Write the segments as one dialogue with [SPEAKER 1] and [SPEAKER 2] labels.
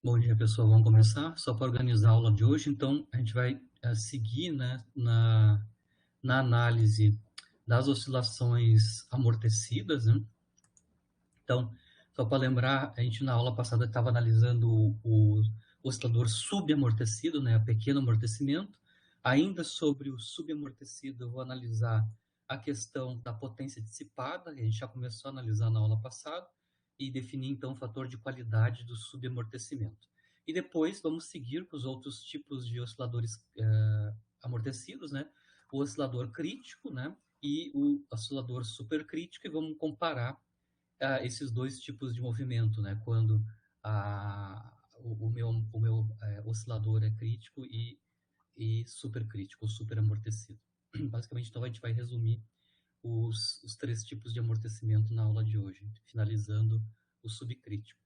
[SPEAKER 1] Bom dia, pessoal. Vamos começar. Só para organizar a aula de hoje, então, a gente vai seguir, né, na análise das oscilações amortecidas, né? Então, só para lembrar, a gente na aula passada estava analisando o oscilador subamortecido, né, o pequeno amortecimento. Ainda sobre o subamortecido, eu vou analisar a questão da potência dissipada, que a gente já começou a analisar na aula passada, e definir, então, o fator de qualidade do subamortecimento. E depois vamos seguir com os outros tipos de osciladores amortecidos, né? O oscilador crítico, né? E o oscilador supercrítico, e vamos comparar esses dois tipos de movimento, né? Quando o meu oscilador é crítico e supercrítico, ou superamortecido. Basicamente, então, a gente vai resumir os três tipos de amortecimento na aula de hoje, finalizando o subcrítico.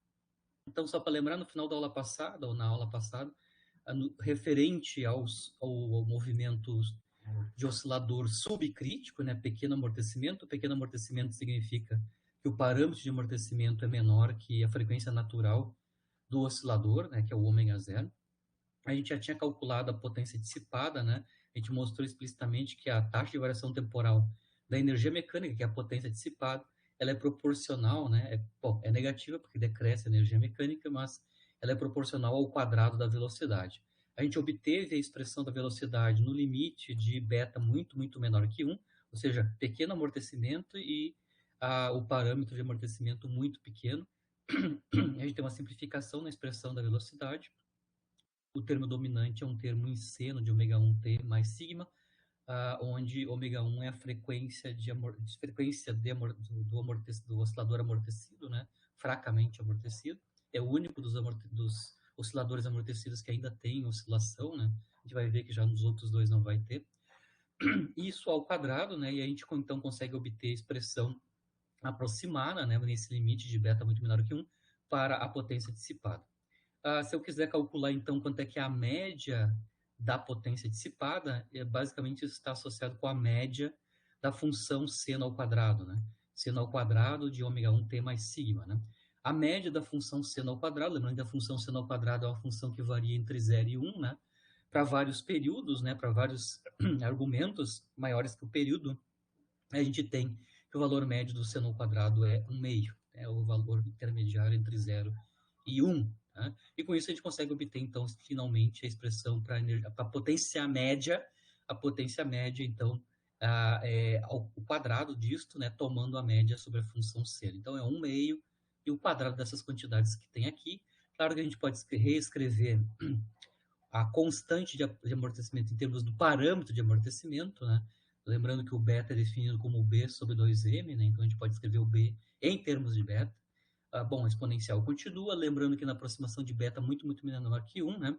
[SPEAKER 1] Então, só para lembrar, no final da aula passada, ou na aula passada, referente ao movimento de oscilador subcrítico, né, pequeno amortecimento significa que o parâmetro de amortecimento é menor que a frequência natural do oscilador, né, que é o ômega zero. A gente já tinha calculado a potência dissipada, né? A gente mostrou explicitamente que a taxa de variação temporal da energia mecânica, que é a potência dissipada, ela é proporcional, né? É negativa porque decresce a energia mecânica, mas ela é proporcional ao quadrado da velocidade. A gente obteve a expressão da velocidade no limite de beta muito, muito menor que 1, ou seja, pequeno amortecimento e o parâmetro de amortecimento muito pequeno. A gente tem uma simplificação na expressão da velocidade. O termo dominante é um termo em seno de ômega 1t mais sigma, onde ômega 1 é a frequência do oscilador amortecido, né? Fracamente amortecido. É o único dos osciladores amortecidos que ainda tem oscilação, né? A gente vai ver que já nos outros dois não vai ter. Isso ao quadrado, né? E a gente então consegue obter a expressão aproximada, né? Nesse limite de beta muito menor que 1, para a potência dissipada. Se eu quiser calcular, então, quanto é que é a média da potência dissipada, basicamente isso está associado com a média da função seno ao quadrado, né? Seno ao quadrado de ômega 1t mais sigma, né? A média da função seno ao quadrado, lembrando que a função seno ao quadrado é uma função que varia entre 0 e 1, né? Para vários períodos, né? Para vários argumentos maiores que o período, a gente tem que o valor médio do seno ao quadrado é 1/2, é o valor intermediário entre 0 e 1. Tá? E com isso a gente consegue obter, então, finalmente, a expressão para a potência média, então, ao quadrado disto, né, tomando a média sobre a função seno. Então, é 1/2 e o quadrado dessas quantidades que tem aqui. Claro que a gente pode reescrever a constante de amortecimento em termos do parâmetro de amortecimento, né? Lembrando que o beta é definido como B sobre 2m, né? Então a gente pode escrever o B em termos de beta. Bom, a exponencial continua, lembrando que na aproximação de beta muito, muito menor que 1, né?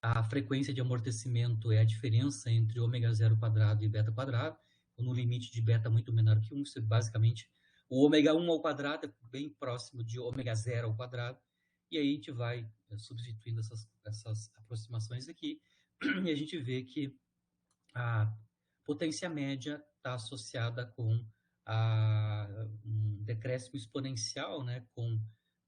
[SPEAKER 1] A frequência de amortecimento é a diferença entre ômega zero quadrado e beta quadrado. Então, no limite de beta muito menor que 1, isso é basicamente o ômega 1 ao quadrado é bem próximo de ômega zero ao quadrado. E aí a gente vai substituindo essas aproximações aqui e a gente vê que a potência média está associada com um decréscimo exponencial, né, com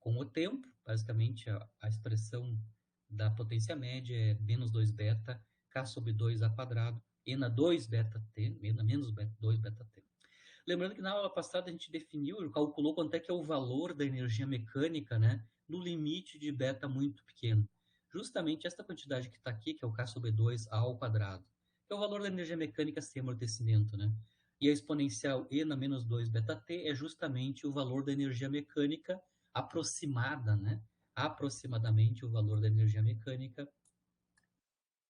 [SPEAKER 1] o tempo. Basicamente, a expressão da potência média é menos 2 beta, k sobre 2 a quadrado, ena 2 beta t, ena menos 2 beta t. Lembrando que na aula passada a gente definiu, calculou quanto é que é o valor da energia mecânica, né, no limite de beta muito pequeno. Justamente esta quantidade que está aqui, que é o k sobre 2 ao quadrado, que é o valor da energia mecânica sem amortecimento, né? E a exponencial e na menos 2 beta t é justamente o valor da energia mecânica aproximada, né? Aproximadamente o valor da energia mecânica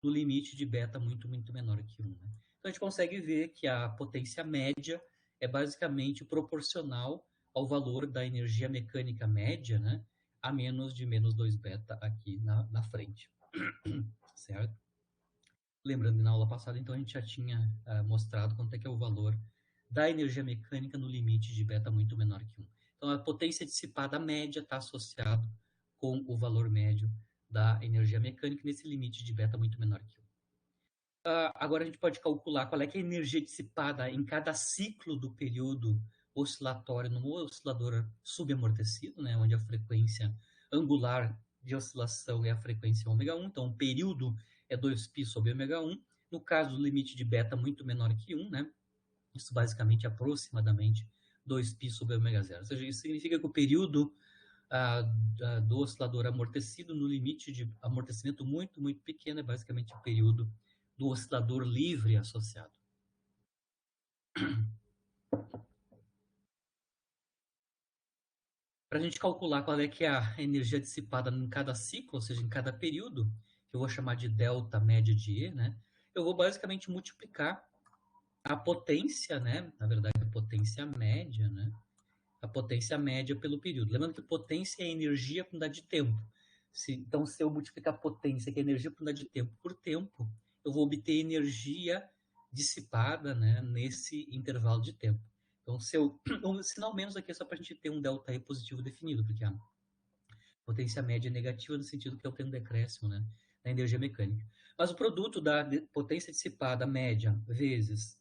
[SPEAKER 1] no limite de beta muito, muito menor que 1. Né? Então a gente consegue ver que a potência média é basicamente proporcional ao valor da energia mecânica média, né? A menos de menos 2 beta aqui na frente. Certo? Lembrando que na aula passada, então, a gente já tinha mostrado quanto é que é o valor da energia mecânica no limite de beta muito menor que 1. Então, a potência dissipada média está associada com o valor médio da energia mecânica nesse limite de beta muito menor que 1. Agora a gente pode calcular qual é que é a energia dissipada em cada ciclo do período oscilatório no oscilador subamortecido, né, onde a frequência angular de oscilação é a frequência ômega 1, então o período é 2π sobre ômega 1. No caso, o limite de beta muito menor que 1, né? Isso basicamente é aproximadamente 2π sobre ômega 0. Ou seja, isso significa que o período do oscilador amortecido no limite de amortecimento muito, muito pequeno é basicamente o período do oscilador livre associado. Para a gente calcular qual é que é a energia dissipada em cada ciclo, ou seja, em cada período, que eu vou chamar de delta média de E, né? Eu vou basicamente multiplicar a potência, né? Na verdade, a potência média, né? A potência média pelo período. Lembrando que potência é energia por unidade de tempo. Então, se eu multiplicar potência, que é energia por unidade de tempo, por tempo, eu vou obter energia dissipada, né, nesse intervalo de tempo. Então, um sinal menos aqui é só para a gente ter um ΔE positivo definido, porque a potência média é negativa no sentido que eu tenho um decréscimo, né, na energia mecânica. Mas o produto da potência dissipada média vezes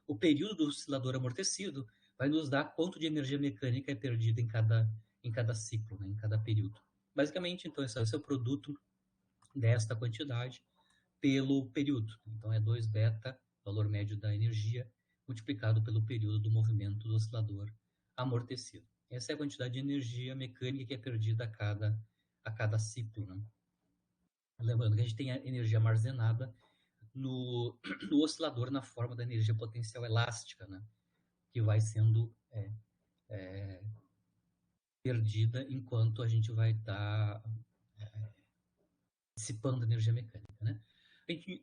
[SPEAKER 1] o período do oscilador amortecido vai nos dar quanto de energia mecânica é perdida em cada ciclo, né, em cada período. Basicamente, então, esse é o produto desta quantidade pelo período. Então, é 2 beta, valor médio da energia, multiplicado pelo período do movimento do oscilador amortecido. Essa é a quantidade de energia mecânica que é perdida a cada ciclo. Né? Lembrando que a gente tem a energia armazenada no oscilador na forma da energia potencial elástica, né? Que vai sendo perdida enquanto a gente vai estar dissipando energia mecânica. Né?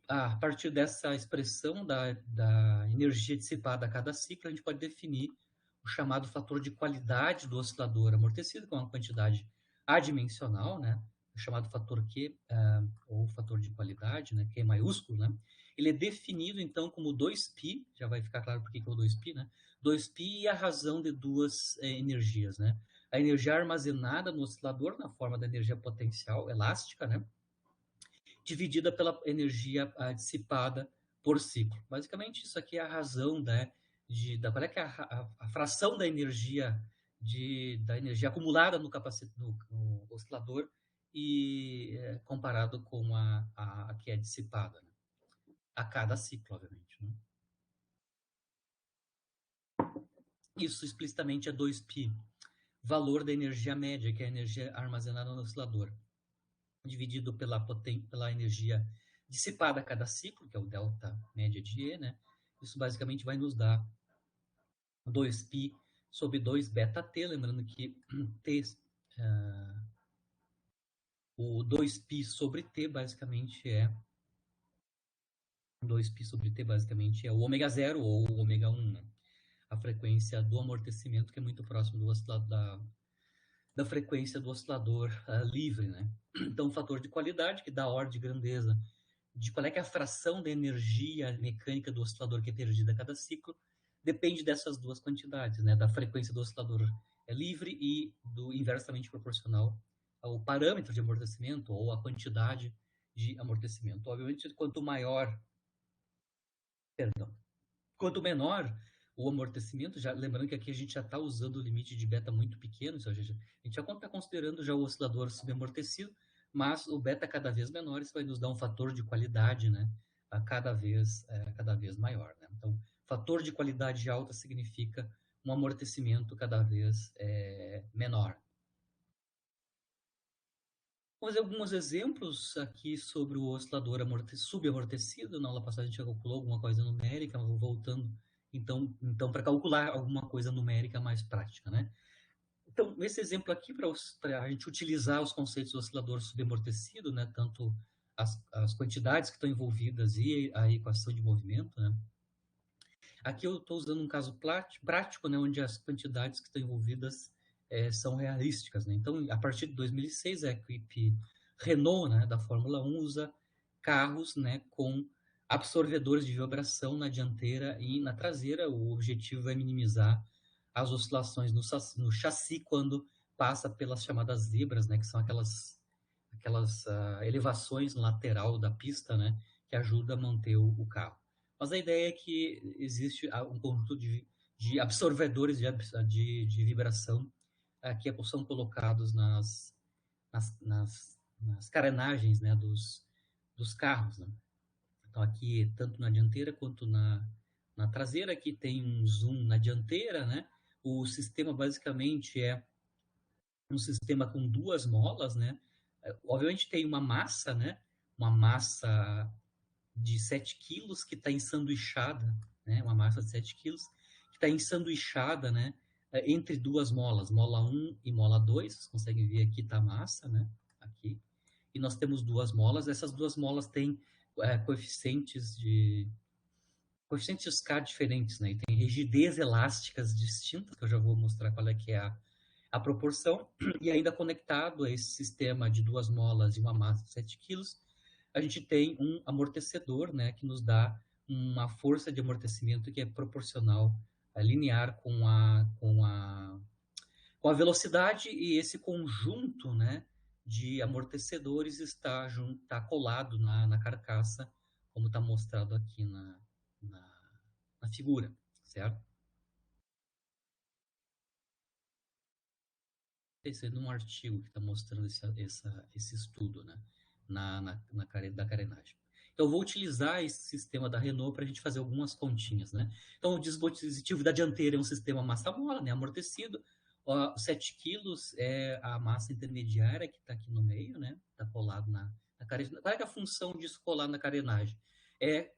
[SPEAKER 1] A partir dessa expressão da energia dissipada a cada ciclo, a gente pode definir o chamado fator de qualidade do oscilador amortecido, que é uma quantidade adimensional, né? O chamado fator Q, ou fator de qualidade, né? Q maiúsculo, né? Ele é definido, então, como 2π, já vai ficar claro por que é o 2π, né? 2π e a razão de duas energias, né? A energia armazenada no oscilador, na forma da energia potencial elástica, né? Dividida pela energia dissipada por ciclo. Basicamente, isso aqui é a razão, né, qual é que é a fração da energia acumulada no oscilador e comparado com a que é dissipada, né, a cada ciclo, obviamente. Né? Isso explicitamente é 2π, valor da energia média, que é a energia armazenada no oscilador, dividido pela energia dissipada a cada ciclo, que é o delta média de E, né? Isso basicamente vai nos dar 2π sobre 2 beta t, lembrando que t, o 2π sobre t basicamente é 2π sobre t basicamente é o ômega 0 ou o ômega 1, né? A frequência do amortecimento, que é muito próximo do oscilador, da frequência do oscilador livre, né? Então, o fator de qualidade, que dá a ordem de grandeza de qual é que é a fração da energia mecânica do oscilador que é perdida a cada ciclo, depende dessas duas quantidades, né? Da frequência do oscilador livre e do inversamente proporcional ao parâmetro de amortecimento ou a quantidade de amortecimento. Obviamente, quanto menor o amortecimento, já lembrando que aqui a gente já está usando o limite de beta muito pequeno, ou seja, a gente já está considerando já o oscilador subamortecido, mas o beta cada vez menor, isso vai nos dar um fator de qualidade, né, cada vez maior. Né? Então, fator de qualidade alta significa um amortecimento cada vez menor. Vamos fazer alguns exemplos aqui sobre o oscilador subamortecido. Na aula passada a gente já calculou alguma coisa numérica, mas voltando então para calcular alguma coisa numérica mais prática, né? Então, nesse exemplo aqui, para a gente utilizar os conceitos do oscilador subamortecido, né, tanto as quantidades que estão envolvidas e a equação de movimento, né? Aqui eu estou usando um caso prático, né, onde as quantidades que estão envolvidas são realísticas. Né? Então, a partir de 2006, a equipe Renault, né, da Fórmula 1, usa carros, né, com absorvedores de vibração na dianteira e na traseira. O objetivo é minimizar as oscilações no chassi quando passa pelas chamadas zebras, né, que são aquelas elevações lateral da pista, né, que ajuda a manter o carro. Mas a ideia é que existe um conjunto de absorvedores de vibração que são colocados nas nas carenagens, né, dos carros, né? Então, aqui, tanto na dianteira quanto na traseira, aqui tem um zoom na dianteira, né? O sistema, basicamente, é um sistema com duas molas, né? Obviamente, tem uma massa, né? Uma massa de 7 quilos que está ensanduichada, né? Uma massa de 7 quilos que está ensanduichada, né? Entre duas molas, mola 1 e mola 2. Vocês conseguem ver aqui tá a massa, né? Aqui. E nós temos duas molas. Essas duas molas têm coeficientes K diferentes, né? E tem rigidez elásticas distintas, que eu já vou mostrar qual é que é a proporção. E ainda conectado a esse sistema de duas molas e uma massa de 7 quilos, a gente tem um amortecedor, né, que nos dá uma força de amortecimento que é proporcional, linear com a velocidade, e esse conjunto, né, de amortecedores está colado na carcaça, como está mostrado aqui na, na figura, certo? Esse é um artigo que está mostrando esse estudo, né, da carenagem. Então, eu vou utilizar esse sistema da Renault para a gente fazer algumas continhas, né? Então, o dispositivo da dianteira é um sistema massa-mola, né, amortecido. Os 7 quilos é a massa intermediária que está aqui no meio, né? Está colado na carenagem. Qual é a função disso colar na carenagem? É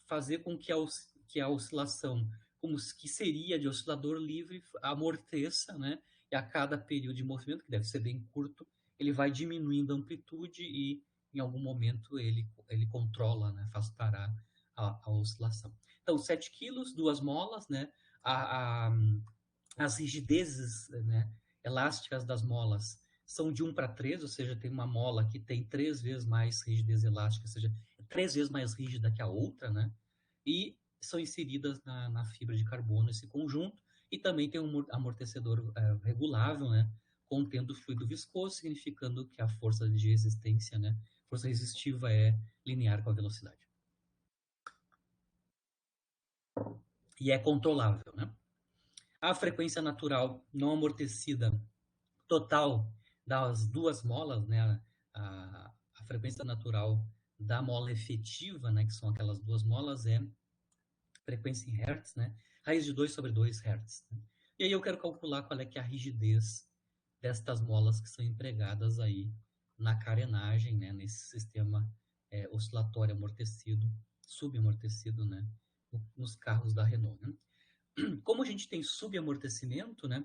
[SPEAKER 1] fazer com que a oscilação, como que seria de oscilador livre, amorteça, né? E a cada período de movimento, que deve ser bem curto, ele vai diminuindo a amplitude e, em algum momento, ele controla, né? Faz parar a oscilação. Então, 7 quilos, 2 molas, né? As rigidezes, né, elásticas das molas são de 1 para 3, ou seja, tem uma mola que tem 3 vezes mais rigidez elástica, ou seja, 3 vezes mais rígida que a outra, né? E são inseridas na fibra de carbono esse conjunto, e também tem um amortecedor regulável, né? Contendo fluido viscoso, significando que a força de resistência, né? Força resistiva é linear com a velocidade. E é controlável, né? A frequência natural não amortecida total das duas molas, né, a frequência natural da mola efetiva, né, que são aquelas duas molas, é frequência em Hertz, né, raiz de 2 sobre 2 Hertz. Né? E aí eu quero calcular qual é que é a rigidez destas molas que são empregadas aí na carenagem, né, nesse sistema oscilatório amortecido, subamortecido, né, nos carros da Renault. Né? Como a gente tem subamortecimento, né,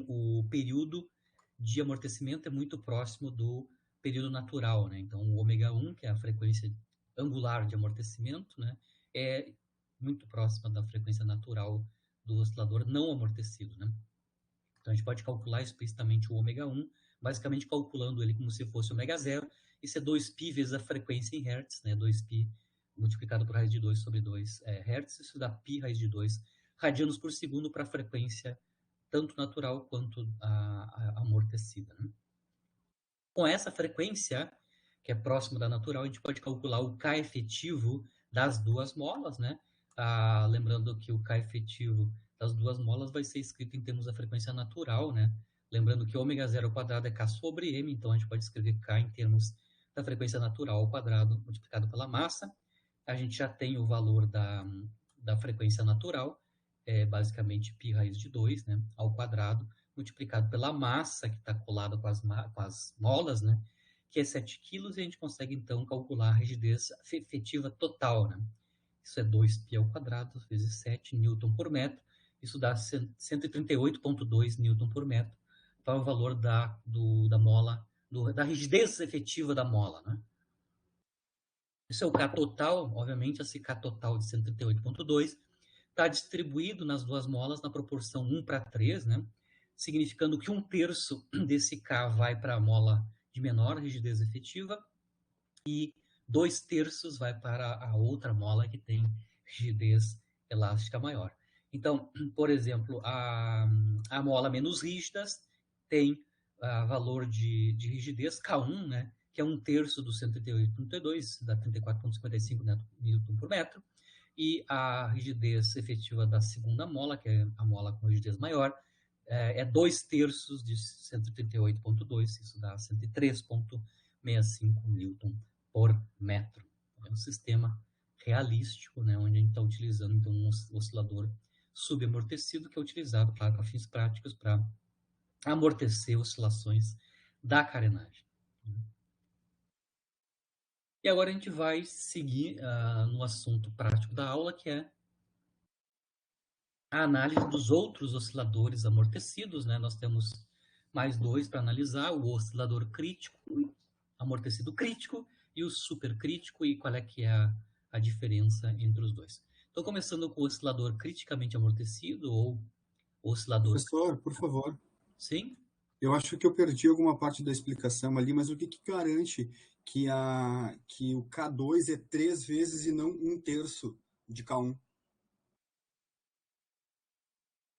[SPEAKER 1] o período de amortecimento é muito próximo do período natural, né? Então, o ômega 1, que é a frequência angular de amortecimento, né, é muito próxima da frequência natural do oscilador não amortecido, né? Então, a gente pode calcular explicitamente o ômega 1, basicamente calculando ele como se fosse ômega 0, isso é 2π vezes a frequência em Hertz, né? 2π multiplicado por raiz de 2 sobre 2 Hertz, isso dá π raiz de 2 radianos por segundo para a frequência tanto natural quanto a amortecida. Né? Com essa frequência, que é próximo da natural, a gente pode calcular o K efetivo das duas molas, né? Lembrando que o K efetivo das duas molas vai ser escrito em termos da frequência natural, né? Lembrando que ômega 0 ao quadrado é K sobre M, então a gente pode escrever K em termos da frequência natural ao quadrado multiplicado pela massa. A gente já tem o valor da frequência natural, basicamente π raiz de 2, né, ao quadrado, multiplicado pela massa que está colada com as molas, né, que é 7 quilos, e a gente consegue, então, calcular a rigidez efetiva total. Né? Isso é 2π ao quadrado vezes 7 newton por metro. Isso dá 138,2 newton por metro. Então, é o valor da mola, da rigidez efetiva da mola. Né? Isso é o K total, obviamente, esse K total de 138,2 está distribuído nas duas molas na proporção 1 para 3, né? Significando que 1/3 desse K vai para a mola de menor rigidez efetiva e 2/3 vai para a outra mola que tem rigidez elástica maior. Então, por exemplo, a mola menos rígida tem valor de rigidez K1, né? Que é 1/3 do 138,2, dá 34,55 newton por metro, e a rigidez efetiva da segunda mola, que é a mola com rigidez maior, é 2/3 de 138,2, isso dá 103,65 Newton por metro. É um sistema realístico, né, onde a gente está utilizando então, um oscilador subamortecido, que é utilizado, claro, para fins práticos, para amortecer oscilações da carenagem. E agora a gente vai seguir no assunto prático da aula, que é a análise dos outros osciladores amortecidos, né? Nós temos mais dois para analisar: o oscilador crítico, amortecido crítico, e o supercrítico, e qual é que é a diferença entre os dois. Então, começando com o oscilador criticamente amortecido, ou oscilador...
[SPEAKER 2] Professor, por favor.
[SPEAKER 1] Sim?
[SPEAKER 2] Eu acho que eu perdi alguma parte da explicação ali, mas o que garante que o K2 é 3 vezes e não 1/3 de K1?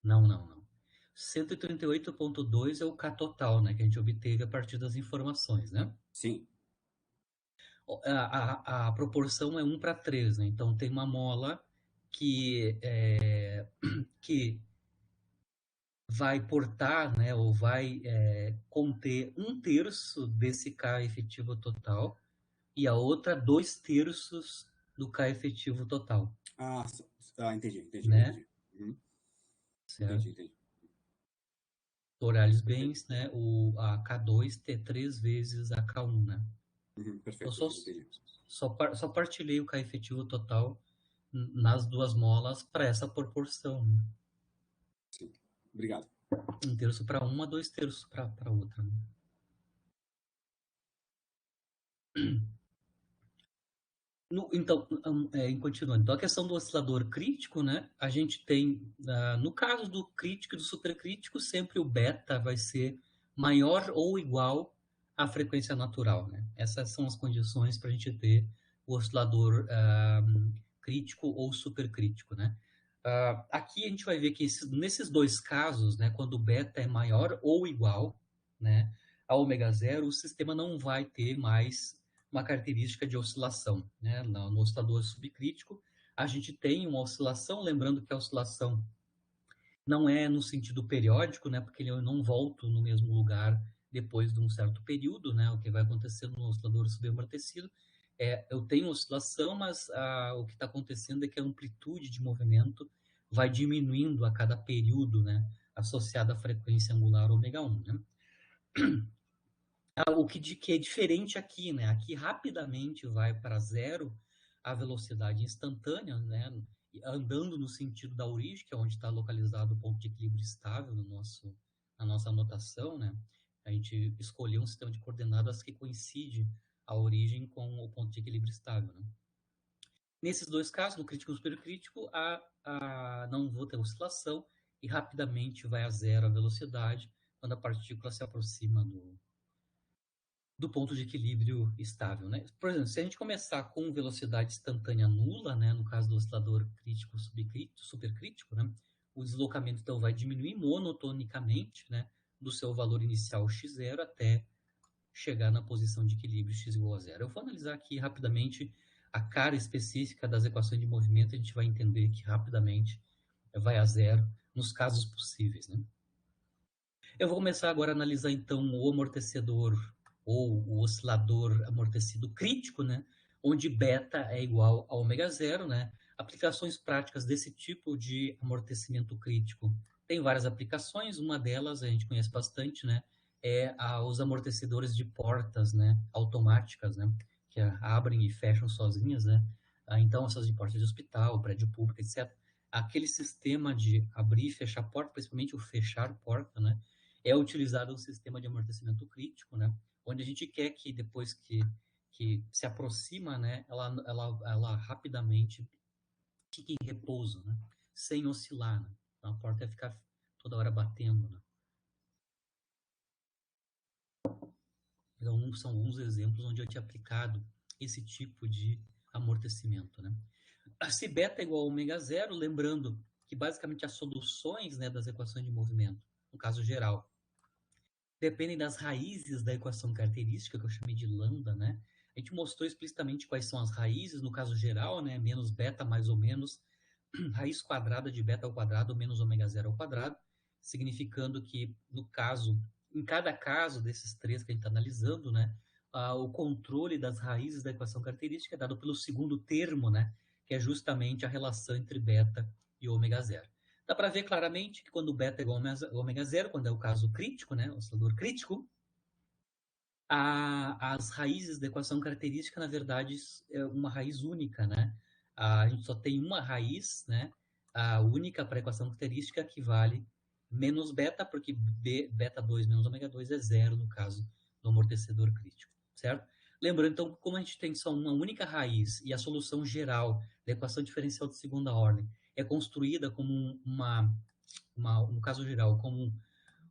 [SPEAKER 1] Não. 138,2 é o K total, né, que a gente obteve a partir das informações, né?
[SPEAKER 2] Sim.
[SPEAKER 1] A proporção é 1/3, né? Então tem uma mola que vai portar, né, ou vai conter 1/3 desse K efetivo total, e a outra 2/3 do K efetivo total.
[SPEAKER 2] Entendi.
[SPEAKER 1] Né? Certo?
[SPEAKER 2] Entendi.
[SPEAKER 1] Olhares bem,
[SPEAKER 2] Perfeito.
[SPEAKER 1] né, a K2 ter 3 vezes a K1, né? Então,
[SPEAKER 2] Perfeito, entendi.
[SPEAKER 1] só partilhei o K efetivo total nas duas molas para essa proporção. Né?
[SPEAKER 2] Sim. Obrigado.
[SPEAKER 1] 1/3 para uma, 2/3 para outra. Né? Então, continuando. Então, a questão do oscilador crítico, né? A gente tem, no caso do crítico e do supercrítico, sempre o beta vai ser maior ou igual à frequência natural, né? Essas são as condições para a gente ter o oscilador crítico ou supercrítico, né? Aqui a gente vai ver que nesses dois casos, né, quando o beta é maior ou igual, né, a ômega zero, o sistema não vai ter mais uma característica de oscilação. Né? No oscilador subcrítico, a gente tem uma oscilação, lembrando que a oscilação não é no sentido periódico, né? Porque eu não volto no mesmo lugar depois de um certo período, né? O que vai acontecer no oscilador subaamortecido eu tenho oscilação, mas o que está acontecendo é que a amplitude de movimento vai diminuindo a cada período, né? Associada à frequência angular ômega 1, né? O que é diferente aqui, né? Aqui rapidamente vai para zero a velocidade instantânea, né? Andando no sentido da origem, que é onde está localizado o ponto de equilíbrio estável na nossa anotação, né? A gente escolheu um sistema de coordenadas que coincide a origem com o ponto de equilíbrio estável, né? Nesses dois casos, no crítico e no supercrítico, não vou ter oscilação e rapidamente vai a zero a velocidade quando a partícula se aproxima do ponto de equilíbrio estável, né? Por exemplo, se a gente começar com velocidade instantânea nula, né, no caso do oscilador crítico supercrítico, né, o deslocamento então vai diminuir monotonicamente, né, do seu valor inicial x0 até chegar na posição de equilíbrio x igual a zero. Eu vou analisar aqui rapidamente a cara específica das equações de movimento, a gente vai entender que rapidamente vai a zero nos casos possíveis, né? Eu vou começar agora a analisar então o amortecedor ou o oscilador amortecido crítico, né? Onde beta é igual a ômega zero, né? Aplicações práticas desse tipo de amortecimento crítico. Tem várias aplicações, uma delas a gente conhece bastante, né? Os amortecedores de portas, né? Automáticas, né? Que abrem e fecham sozinhas, né? Então, essas de portas de hospital, prédio público, etc. Aquele sistema de abrir e fechar porta, principalmente o fechar porta, né? É utilizado um sistema de amortecimento crítico, né? Onde a gente quer que depois que se aproxima, né, ela rapidamente fique em repouso, né? Sem oscilar, né? Então, a porta vai ficar toda hora batendo, né? Então, são alguns exemplos onde eu tinha aplicado esse tipo de amortecimento, né? Se beta é igual a ômega zero, lembrando que basicamente as soluções, né, das equações de movimento, no caso geral, dependem das raízes da equação característica, que eu chamei de lambda, né? A gente mostrou explicitamente quais são as raízes, no caso geral, né? Menos beta mais ou menos, raiz quadrada de beta ao quadrado menos ômega zero ao quadrado. significando que, no caso, em cada caso desses três que a gente está analisando, né, o controle das raízes da equação característica é dado pelo segundo termo, né, que é justamente a relação entre beta e ômega zero. Dá para ver claramente que quando beta é igual a ômega zero, quando é o caso crítico, né, oscilador crítico, as raízes da equação característica, na verdade, é uma raiz única, né? A gente só tem uma raiz, né? A única para a equação característica que vale menos beta, porque beta 2 menos ômega 2 é zero no caso do amortecedor crítico, certo? Lembrando, então, como a gente tem só uma única raiz e a solução geral da equação diferencial de segunda ordem é construída como no caso geral, como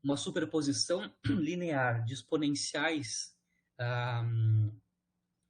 [SPEAKER 1] uma superposição linear de exponenciais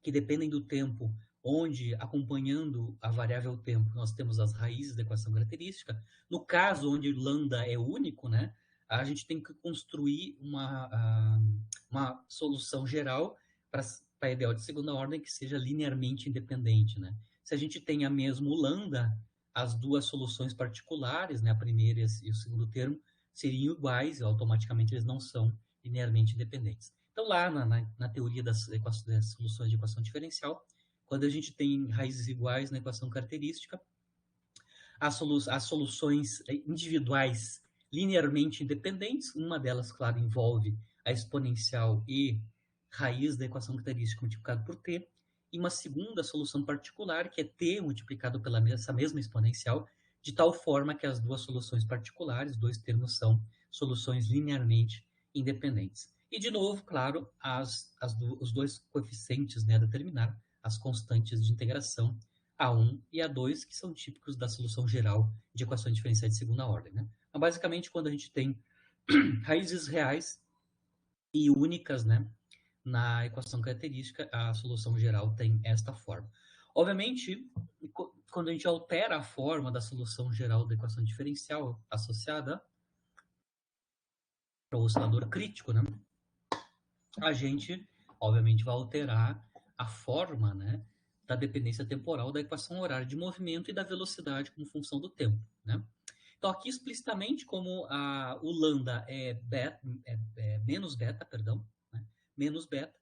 [SPEAKER 1] que dependem do tempo, onde, acompanhando a variável tempo, nós temos as raízes da equação característica. No caso onde lambda é único, né, a gente tem que construir uma solução geral para a ideal de segunda ordem que seja linearmente independente. Né? Se a gente tem a mesmo lambda, as duas soluções particulares, né, a primeira e o segundo termo, seriam iguais, automaticamente eles não são linearmente independentes. Então, lá na teoria das soluções de equação diferencial, quando a gente tem raízes iguais na equação característica, as soluções individuais linearmente independentes, uma delas, claro, envolve a exponencial e raiz da equação característica multiplicado por t, e uma segunda solução particular, que é t multiplicado pela essa mesma exponencial, de tal forma que as duas soluções particulares, dois termos, são soluções linearmente independentes. E, de novo, claro, os dois coeficientes, né, a determinar, as constantes de integração, A1 e A2, que são típicos da solução geral de equações diferenciais de segunda ordem. Né? Então, basicamente, quando a gente tem raízes reais e únicas, né, na equação característica, a solução geral tem esta forma. Obviamente, quando a gente altera a forma da solução geral da equação diferencial associada para o oscilador crítico, né, a gente, obviamente, vai alterar a forma, né, da dependência temporal da equação horária de movimento e da velocidade como função do tempo, né? Então, aqui explicitamente, como o lambda é menos beta, perdão, né? Menos beta,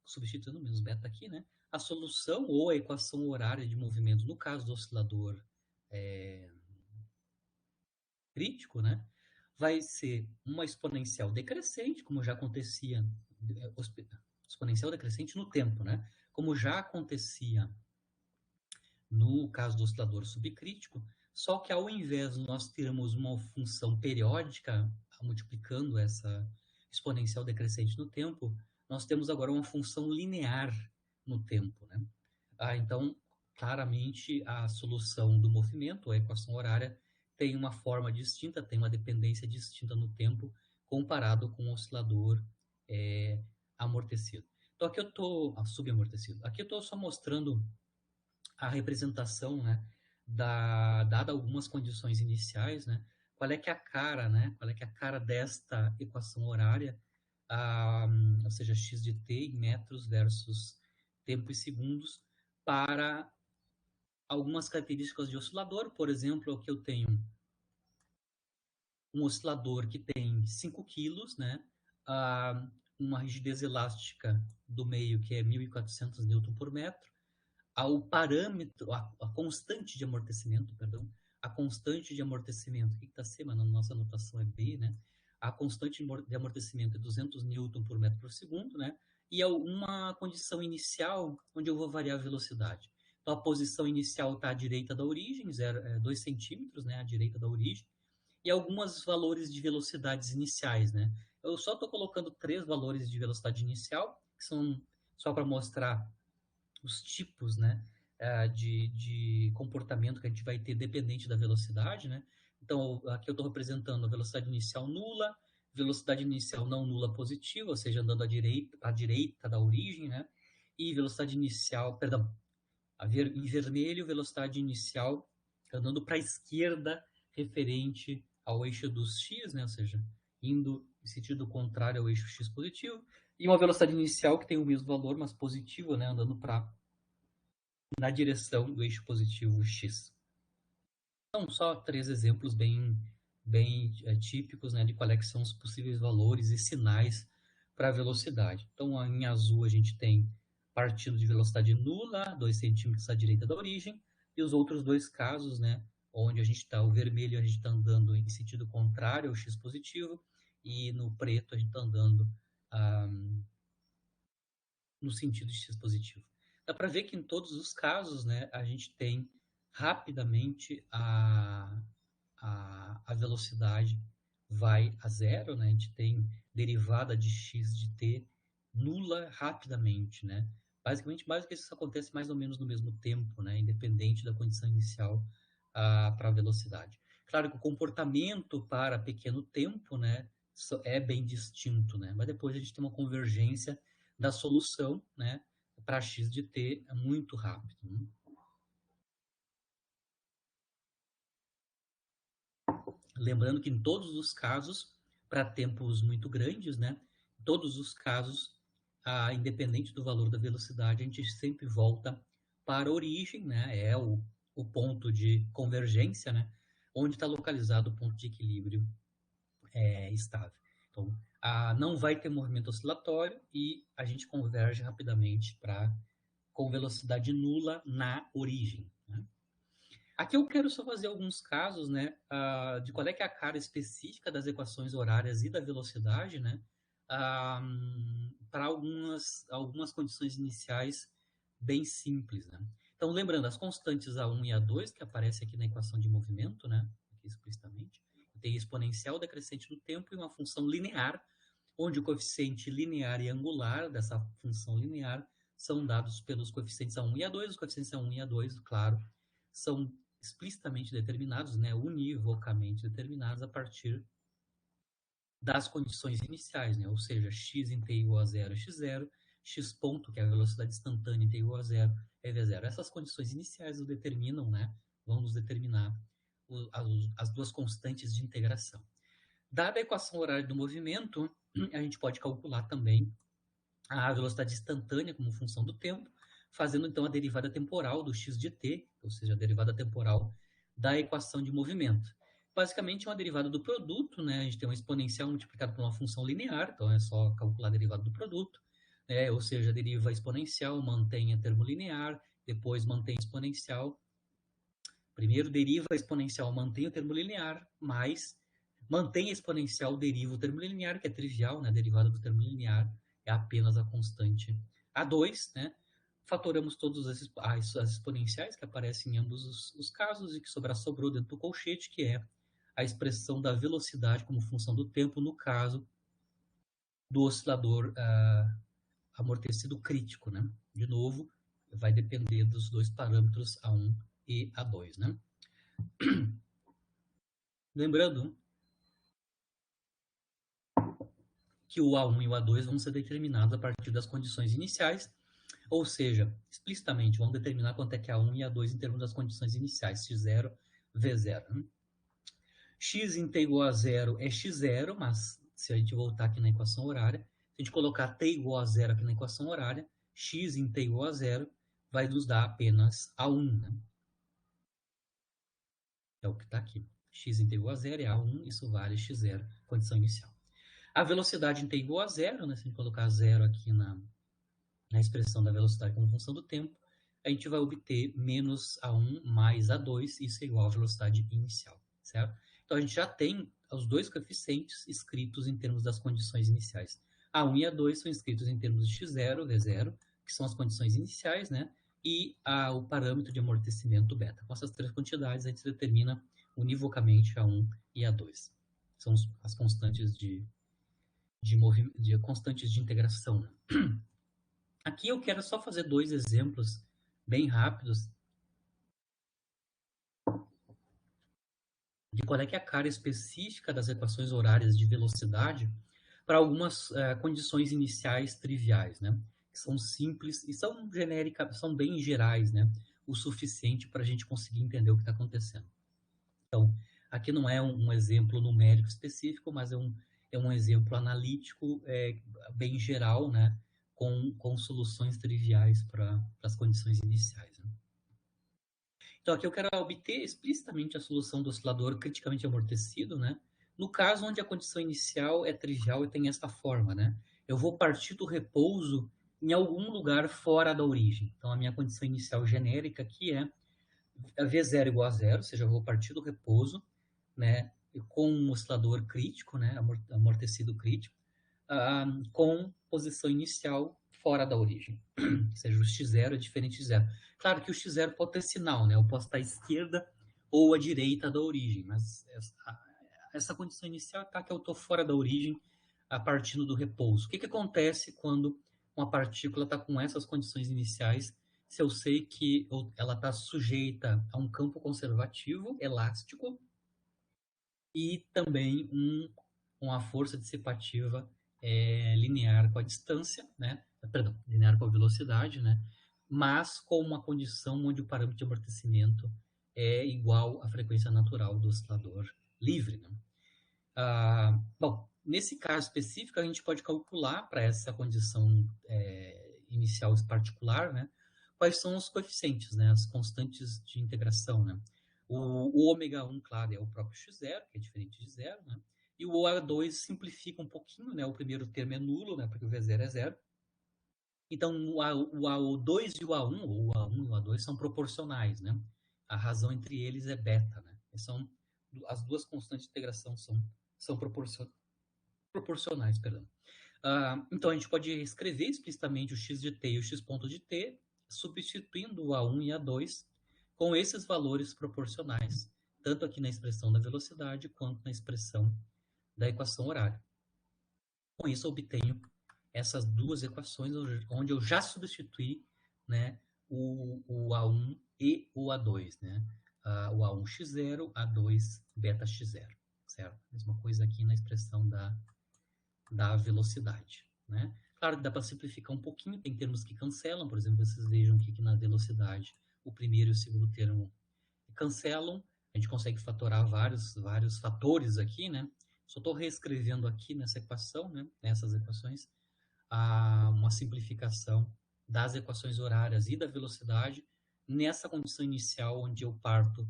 [SPEAKER 1] substituindo menos beta aqui, né? A solução ou a equação horária de movimento, no caso do oscilador crítico, né? Vai ser uma exponencial decrescente, como já acontecia, exponencial decrescente no tempo, né? Como já acontecia no caso do oscilador subcrítico, só que ao invés de nós termos uma função periódica multiplicando essa exponencial decrescente no tempo, nós temos agora uma função linear no tempo, né? Então, claramente, a solução do movimento, a equação horária, tem uma forma distinta, tem uma dependência distinta no tempo, comparado com o oscilador amortecido. Então, aqui eu estou, subamortecido. Aqui eu estou só mostrando a representação, né, dada algumas condições iniciais, né, qual é que é a cara, né, qual é que é a cara desta equação horária, ou seja, x de t em metros versus tempo em segundos, para algumas características de oscilador. Por exemplo, aqui eu tenho um oscilador que tem 5 quilos, né, uma rigidez elástica do meio que é 1.400 newton por metro, ao parâmetro, a constante de amortecimento, perdão, a constante de amortecimento, o que está acima na nossa anotação é B, né? A constante de amortecimento é 200 newton por metro por segundo, né? E é uma condição inicial onde eu vou variar a velocidade. Então, a posição inicial está à direita da origem, 2 centímetros, né? À direita da origem, e alguns valores de velocidades iniciais, né? Eu só estou colocando 3 valores de velocidade inicial, que são só para mostrar os tipos, né, de comportamento que a gente vai ter dependente da velocidade, né? Então, aqui eu estou representando a velocidade inicial nula, velocidade inicial não nula positiva, ou seja, andando à direita da origem, né? E velocidade inicial, perdão, em vermelho, velocidade inicial andando para a esquerda, referente ao eixo dos x, né? Ou seja, indo em sentido contrário ao eixo x positivo, e uma velocidade inicial que tem o mesmo valor, mas positivo, né? Andando na direção do eixo positivo x. Então, só 3 exemplos bem bem típicos, né, de quais são os possíveis valores e sinais para a velocidade. Então, em azul a gente tem partindo de velocidade nula, 2 centímetros à direita da origem, e os outros dois casos, né, onde a gente está, o vermelho a gente está andando em sentido contrário ao x positivo, e no preto a gente está andando no sentido de x positivo. Dá para ver que em todos os casos, né, a gente tem rapidamente a velocidade vai a zero, né? A gente tem derivada de x de t nula rapidamente, né? Basicamente isso acontece mais ou menos no mesmo tempo, né? Independente da condição inicial para a velocidade. Claro que o comportamento para pequeno tempo, né, é bem distinto, né? Mas depois a gente tem uma convergência da solução, né, para x de t muito rápido. Né? Lembrando que em todos os casos, para tempos muito grandes, né, em todos os casos, independente do valor da velocidade, a gente sempre volta para a origem, né, é o ponto de convergência, né, onde está localizado o ponto de equilíbrio estável. Então, não vai ter movimento oscilatório e a gente converge rapidamente com velocidade nula na origem. Né? Aqui eu quero só fazer alguns casos, né, de qual é que é a cara específica das equações horárias e da velocidade, né, para algumas condições iniciais bem simples, né. Então, lembrando, as constantes A1 e A2, que aparecem aqui na equação de movimento, né, aqui explicitamente, tem exponencial decrescente no tempo e uma função linear, onde o coeficiente linear e angular dessa função linear são dados pelos coeficientes A1 e A2. Os coeficientes A1 e A2, claro, são explicitamente determinados, né, univocamente determinados a partir das condições iniciais, né, ou seja, x em t igual a zero é x0, x ponto, que é a velocidade instantânea em t igual a zero, é v0. Essas condições iniciais o determinam, né, vão nos determinar as duas constantes de integração. Dada a equação horária do movimento, a gente pode calcular também a velocidade instantânea como função do tempo, fazendo então a derivada temporal do x de t, ou seja, a derivada temporal da equação de movimento. Basicamente é uma derivada do produto, né? A gente tem uma exponencial multiplicada por uma função linear, então é só calcular a derivada do produto, né? Ou seja, deriva exponencial, mantém a termo linear, depois mantém exponencial. Primeiro deriva a exponencial, mantém o termo linear, mais mantém a exponencial, deriva o termo linear, que é trivial, né? A derivada do termo linear é apenas a constante A2, né? Fatoramos todas as exponenciais que aparecem em ambos os casos e que sobrou dentro do colchete, que é a expressão da velocidade como função do tempo, no caso do oscilador amortecido crítico, né? De novo, vai depender dos dois parâmetros A1 e A2, né? Lembrando que o A1 e o A2 vão ser determinados a partir das condições iniciais, ou seja, explicitamente vão determinar quanto é que A1 e A2 em termos das condições iniciais, x0, v0. Né? X em t igual a zero é x0, mas se a gente voltar aqui na equação horária, se a gente colocar t igual a zero aqui na equação horária, x em t igual a zero vai nos dar apenas A1. Né? É o que está aqui. X em t igual a zero é A1, isso vale x0, condição inicial. A velocidade em t igual a zero, né? Se a gente colocar zero aqui na expressão da velocidade como função do tempo, a gente vai obter menos A1 mais A2, isso é igual à velocidade inicial, certo? Então, a gente já tem os dois coeficientes escritos em termos das condições iniciais. A1 e A2 são escritos em termos de x0, v0, que são as condições iniciais, né? E o parâmetro de amortecimento beta. Com essas três quantidades, a gente determina univocamente A1 e A2. São as constantes de constantes de integração. Né? Aqui eu quero só fazer dois exemplos bem rápidos de qual é que é a cara específica das equações horárias de velocidade para algumas condições iniciais triviais, né? Que são simples e são genéricas, são bem gerais, né? O suficiente para a gente conseguir entender o que está acontecendo. Então, aqui não é um exemplo numérico específico, mas é um exemplo analítico bem geral, né? Com soluções triviais para as condições iniciais. Né? Então, aqui eu quero obter explicitamente a solução do oscilador criticamente amortecido, né? No caso onde a condição inicial é trivial e tem esta forma, né? Eu vou partir do repouso em algum lugar fora da origem. Então, a minha condição inicial genérica aqui é V0 igual a zero, ou seja, eu vou partir do repouso, né? Com um oscilador crítico, né? Amortecido crítico, com posição inicial fora da origem. Ou seja, o x0 é diferente de zero. Claro que o x0 pode ter sinal, né? Eu posso estar à esquerda ou à direita da origem, mas essa condição inicial está que eu estou fora da origem a partindo do repouso. O que acontece quando uma partícula está com essas condições iniciais, se eu sei que ela está sujeita a um campo conservativo, elástico, e também uma força dissipativa linear com a distância, né? Perdão, linear com a velocidade, né? Mas com uma condição onde o parâmetro de amortecimento é igual à frequência natural do oscilador livre, né? Bom, nesse caso específico, a gente pode calcular para essa condição inicial particular, né? Quais são os coeficientes, né? As constantes de integração, né? O ômega 1, claro, é o próprio x0, que é diferente de zero, né? E o OA2 simplifica um pouquinho, né? O primeiro termo é nulo, né? Porque o V0 é zero. Então, o A2 e o A1, ou o A1 e o A2, são proporcionais, né? A razão entre eles é beta, né? As duas constantes de integração são proporcionais, perdão. Então, a gente pode escrever explicitamente o x de t e o x ponto de t, substituindo o A1 e A2 com esses valores proporcionais, tanto aqui na expressão da velocidade quanto na expressão da equação horária. Com isso, eu obtenho essas duas equações, onde eu já substituí, né, o A1 e o A2, né? O A1 x0, A2 beta x0, certo? Mesma coisa aqui na expressão da velocidade, né? Claro que dá para simplificar um pouquinho, tem termos que cancelam, por exemplo, vocês vejam que aqui na velocidade o primeiro e o segundo termo cancelam, a gente consegue fatorar vários fatores aqui, né? Só estou reescrevendo aqui nessa equação, né? Nessas equações, uma simplificação das equações horárias e da velocidade nessa condição inicial onde eu parto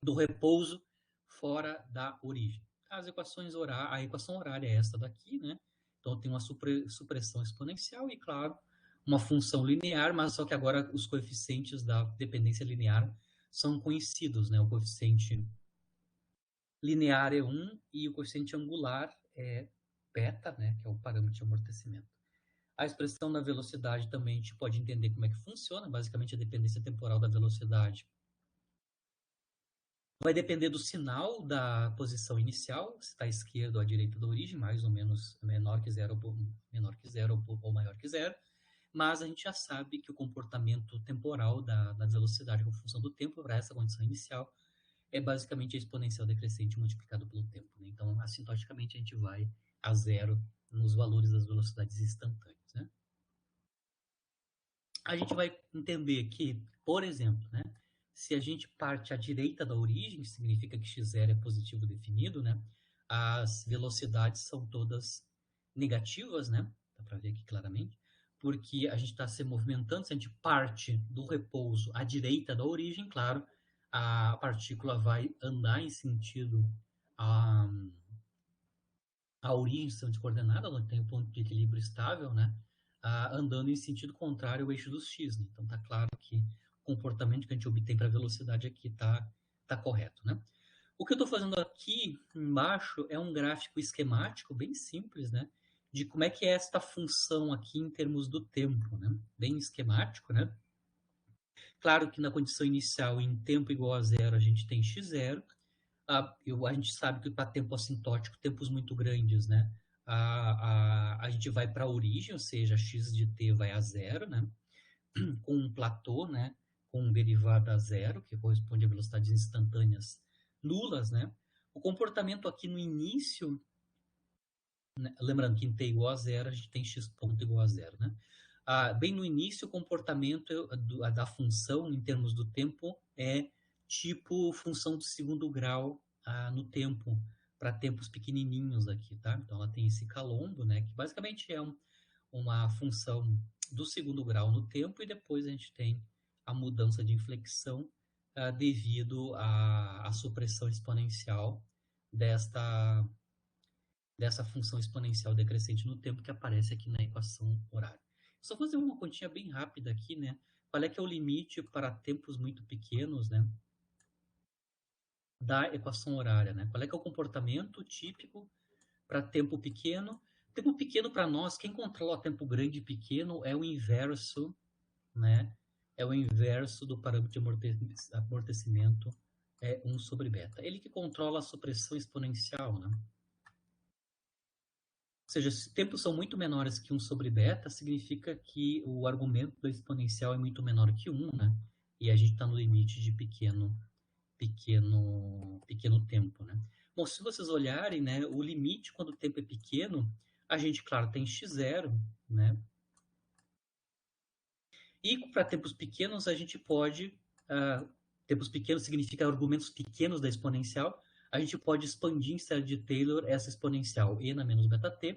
[SPEAKER 1] do repouso fora da origem. As equações horárias, a equação horária é essa daqui, né? Então tem uma supressão exponencial e, claro, uma função linear, mas só que agora os coeficientes da dependência linear são conhecidos, né? O coeficiente linear é 1 e o coeficiente angular é beta, né? Que é o parâmetro de amortecimento. A expressão da velocidade também a gente pode entender como é que funciona, basicamente a dependência temporal da velocidade vai depender do sinal da posição inicial, se está à esquerda ou à direita da origem, mais ou menos menor que zero ou maior que zero, mas a gente já sabe que o comportamento temporal da velocidade como função do tempo para essa condição inicial é basicamente a exponencial decrescente multiplicado pelo tempo, né? Então, assintoticamente, a gente vai a zero nos valores das velocidades instantâneas, né? A gente vai entender que, por exemplo, né, se a gente parte à direita da origem, significa que x0 é positivo definido, né? As velocidades são todas negativas, né? Dá para ver aqui claramente, porque a gente está se movimentando, se a gente parte do repouso à direita da origem, claro, a partícula vai andar em sentido a origem de coordenada, onde tem o ponto de equilíbrio estável, né? Andando em sentido contrário ao eixo dos x. Né? Então, está claro que o comportamento que a gente obtém para a velocidade aqui tá correto, né? O que eu estou fazendo aqui embaixo é um gráfico esquemático bem simples, né? De como é que é esta função aqui em termos do tempo, né? Bem esquemático, né? Claro que na condição inicial, em tempo igual a zero, a gente tem x0. A gente sabe que para tempo assintótico, tempos muito grandes, né? A gente vai para a origem, ou seja, x de t vai a zero, né? Com um platô, né? Com um derivado a zero, que corresponde a velocidades instantâneas nulas, né? O comportamento aqui no início, né? Lembrando que em t igual a zero, a gente tem x ponto igual a zero, né? Bem no início, o comportamento da função, em termos do tempo, é tipo função de segundo grau no tempo, para tempos pequenininhos aqui, tá? Então, ela tem esse calombo, né? Que basicamente é uma função do segundo grau no tempo, e depois a gente tem a mudança de inflexão devido à supressão exponencial dessa função exponencial decrescente no tempo que aparece aqui na equação horária. Só vou fazer uma continha bem rápida aqui, né? Qual é que é o limite para tempos muito pequenos, né? Da equação horária, né? Qual é que é o comportamento típico para tempo pequeno? Tempo pequeno para nós, quem controla tempo grande e pequeno é o inverso, né? É o inverso do parâmetro de amortecimento, 1 sobre beta. Ele que controla a supressão exponencial, né? Ou seja, se tempos são muito menores que 1 sobre beta, significa que o argumento da exponencial é muito menor que 1, né? E a gente está no limite de pequeno tempo, né? Bom, se vocês olharem, né, o limite quando o tempo é pequeno, a gente, claro, tem x0, né? E para tempos pequenos, a gente pode... tempos pequenos significa argumentos pequenos da exponencial. A gente pode expandir em série de Taylor essa exponencial e na menos beta t.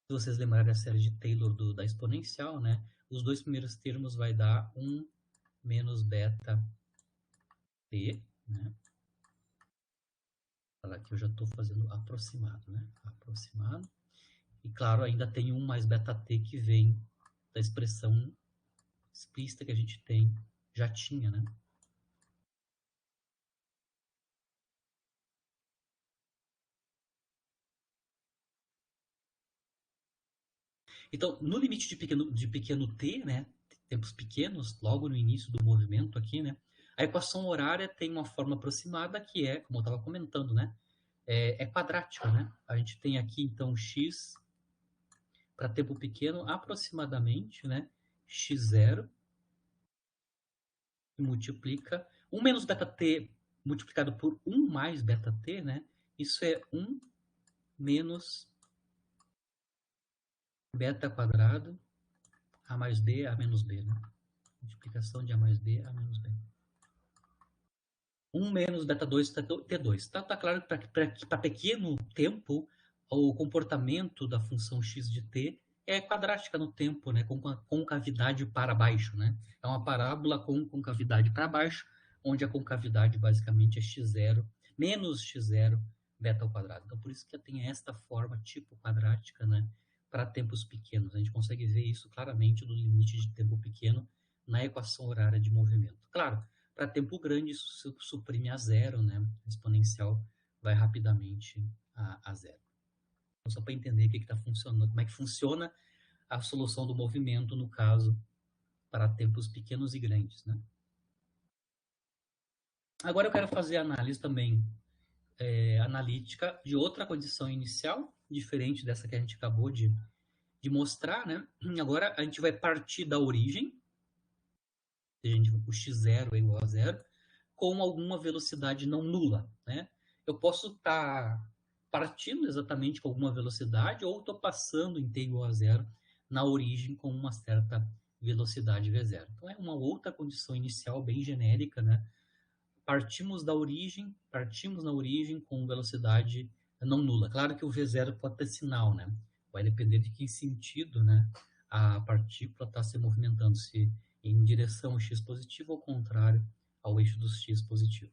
[SPEAKER 1] Se vocês lembrarem da série de Taylor da exponencial, né? Os dois primeiros termos vai dar 1 menos beta t, né? Aqui eu já estou fazendo aproximado, né? Aproximado. E claro, ainda tem 1 mais beta t que vem da expressão explícita que a gente já tinha, né? Então, no limite de pequeno t, né? Tempos pequenos, logo no início do movimento aqui, né? A equação horária tem uma forma aproximada que é, como eu estava comentando, né? É quadrática, né? A gente tem aqui, então, x para tempo pequeno, aproximadamente, né? x0 multiplica 1 menos beta t multiplicado por 1 mais beta t, né? Isso é 1 menos beta quadrado a mais b a menos b, né? Multiplicação de a mais b a menos b. 1 menos beta 2 t2. Tá claro que para pequeno tempo, o comportamento da função x de t é quadrática no tempo, né? Com concavidade para baixo, né? É uma parábola com concavidade para baixo, onde a concavidade basicamente é x0 menos x0 beta ao quadrado. Então, por isso que tem esta forma tipo quadrática, né? Para tempos pequenos. A gente consegue ver isso claramente no limite de tempo pequeno na equação horária de movimento. Claro, para tempo grande, isso suprime a zero, né? A exponencial vai rapidamente a zero. Então, só para entender o que está funcionando, como é que funciona a solução do movimento, no caso, para tempos pequenos e grandes, né? Agora eu quero fazer a análise também analítica de outra condição inicial, diferente dessa que a gente acabou de mostrar, né? Agora a gente vai partir da origem, o x0 é igual a zero, com alguma velocidade não nula, né? Eu posso estar partindo exatamente com alguma velocidade ou estou passando em t igual a zero na origem com uma certa velocidade v0. Então é uma outra condição inicial bem genérica, né? Partimos na origem com velocidade não nula. Claro que o v0 pode ter sinal, né? Vai depender de que sentido, né, a partícula está se movimentando, se em direção ao x positivo ou ao contrário ao eixo do x positivo.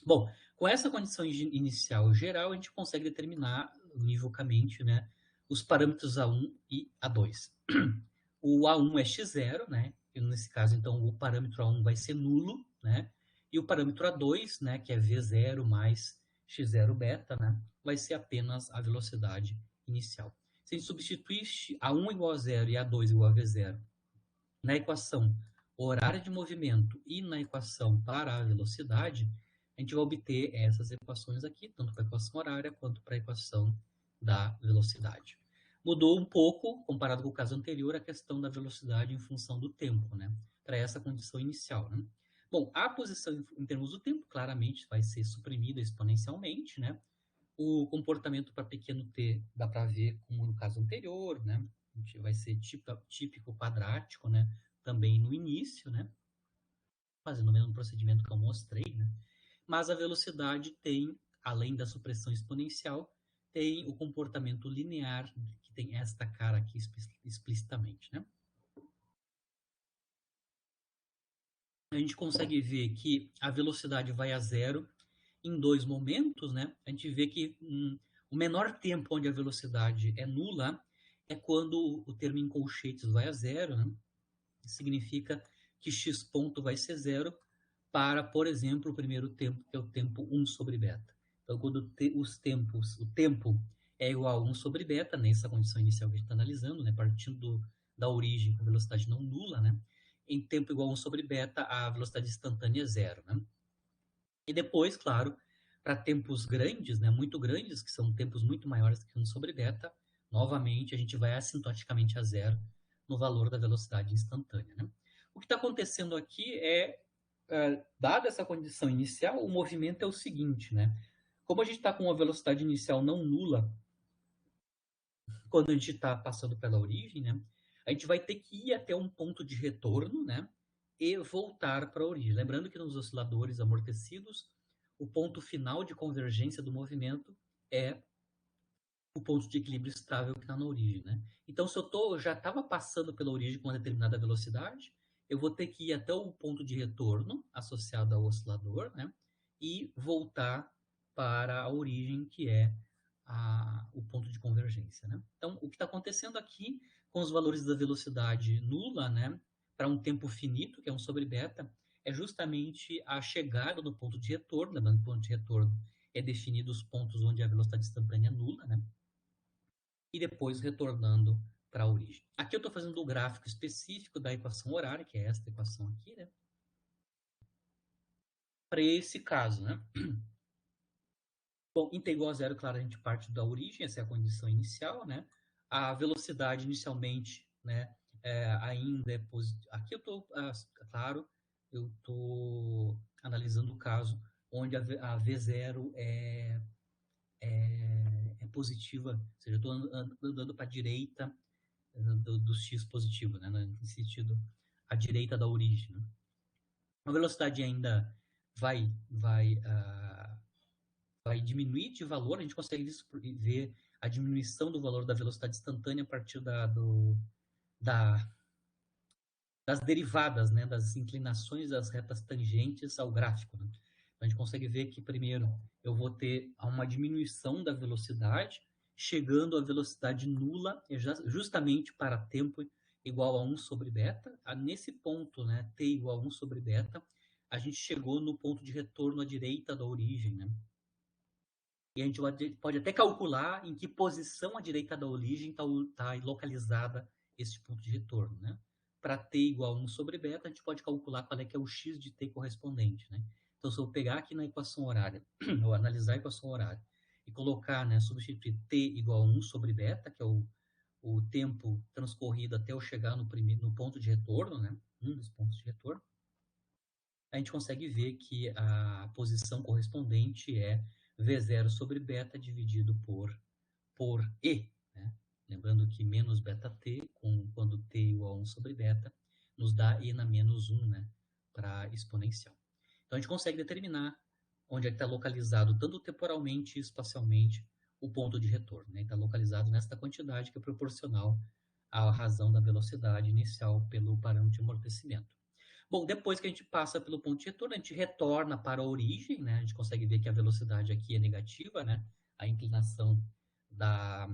[SPEAKER 1] Bom, com essa condição inicial geral, a gente consegue determinar univocamente, né, os parâmetros A1 e A2. O A1 é x0, né? E nesse caso, então, o parâmetro A1 vai ser nulo, né? E o parâmetro A2, né, que é V0 mais x0 beta, né, vai ser apenas a velocidade inicial. Se a gente substituir A1 igual a 0 e A2 igual a V0 na equação horária de movimento e na equação para a velocidade, a gente vai obter essas equações aqui, tanto para a equação horária quanto para a equação da velocidade. Mudou um pouco, comparado com o caso anterior, a questão da velocidade em função do tempo, né? Para essa condição inicial, né? Bom, a posição em termos do tempo, claramente, vai ser suprimida exponencialmente, né? O comportamento para pequeno t dá para ver como no caso anterior, né? A gente vai ser típico quadrático, né? Também no início, né? Fazendo o mesmo procedimento que eu mostrei, né? Mas a velocidade tem, além da supressão exponencial, tem o comportamento linear, que tem esta cara aqui explicitamente, né? a gente consegue ver que a velocidade vai a zero em dois momentos, né? A gente vê que o menor tempo onde a velocidade é nula é quando o termo em colchetes vai a zero, né? Significa que x ponto vai ser zero para, por exemplo, o primeiro tempo, que é o tempo 1 sobre beta. Então, quando o tempo é igual a 1 sobre beta, nessa condição inicial que a gente está analisando, né, partindo da origem com a velocidade não nula, né, em tempo igual a 1 sobre beta, a velocidade instantânea é zero. Né? E depois, claro, para tempos grandes, né, muito grandes, que são tempos muito maiores que 1 sobre beta, novamente a gente vai assintoticamente a zero no valor da velocidade instantânea. Né? O que está acontecendo aqui dada essa condição inicial, o movimento é o seguinte, né? Como a gente está com uma velocidade inicial não nula, quando a gente está passando pela origem, né? A gente vai ter que ir até um ponto de retorno, né? E voltar para a origem. Lembrando que nos osciladores amortecidos, o ponto final de convergência do movimento é o ponto de equilíbrio estável que está na origem, né? Então, se eu já estava passando pela origem com uma determinada velocidade, eu vou ter que ir até o ponto de retorno associado ao oscilador, né? E voltar para a origem, que é o ponto de convergência, né? Então, o que está acontecendo aqui com os valores da velocidade nula, né? Para um tempo finito, que é 1 sobre beta, é justamente a chegada no ponto de retorno. Lembrando que o ponto de retorno é definido os pontos onde a velocidade instantânea é nula, né? E depois retornando para a origem. Aqui eu estou fazendo o gráfico específico da equação horária, que é esta equação aqui, né? Para esse caso, né? Bom, em t igual a zero, claro, a gente parte da origem, essa é a condição inicial, né? A velocidade inicialmente, né, ainda é positiva. Aqui eu estou, claro, eu estou analisando o caso onde a V0 é positiva, ou seja, eu estou andando para a direita do x positivo, né, no sentido à direita da origem. Né? A velocidade ainda vai diminuir de valor, a gente consegue ver a diminuição do valor da velocidade instantânea a partir das derivadas, né, das inclinações das retas tangentes ao gráfico. Né? Então, a gente consegue ver que, primeiro, eu vou ter uma diminuição da velocidade, chegando à velocidade nula, justamente para tempo igual a 1 sobre beta. Nesse ponto, né, t igual a 1 sobre beta, a gente chegou no ponto de retorno à direita da origem. Né? E a gente pode até calcular em que posição à direita da origem está localizada esse ponto de retorno. Né? Para t igual a 1 sobre beta, a gente pode calcular qual é que é o x de t correspondente. Né? Então, se eu pegar aqui na equação horária, ou analisar a equação horária, e colocar, né, substituir t igual a 1 sobre beta, que é o tempo transcorrido até eu chegar no ponto de retorno, né, um dos pontos de retorno, a gente consegue ver que a posição correspondente é V0 sobre beta dividido por E. Né? Lembrando que menos beta t, quando t igual a 1 sobre beta, nos dá E na menos 1, né, para exponencial. Então, a gente consegue determinar onde é que está localizado, tanto temporalmente e espacialmente, o ponto de retorno. Né? Está localizado nesta quantidade que é proporcional à razão da velocidade inicial pelo parâmetro de amortecimento. Bom, depois que a gente passa pelo ponto de retorno, a gente retorna para a origem, né? A gente consegue ver que a velocidade aqui é negativa, né? A inclinação da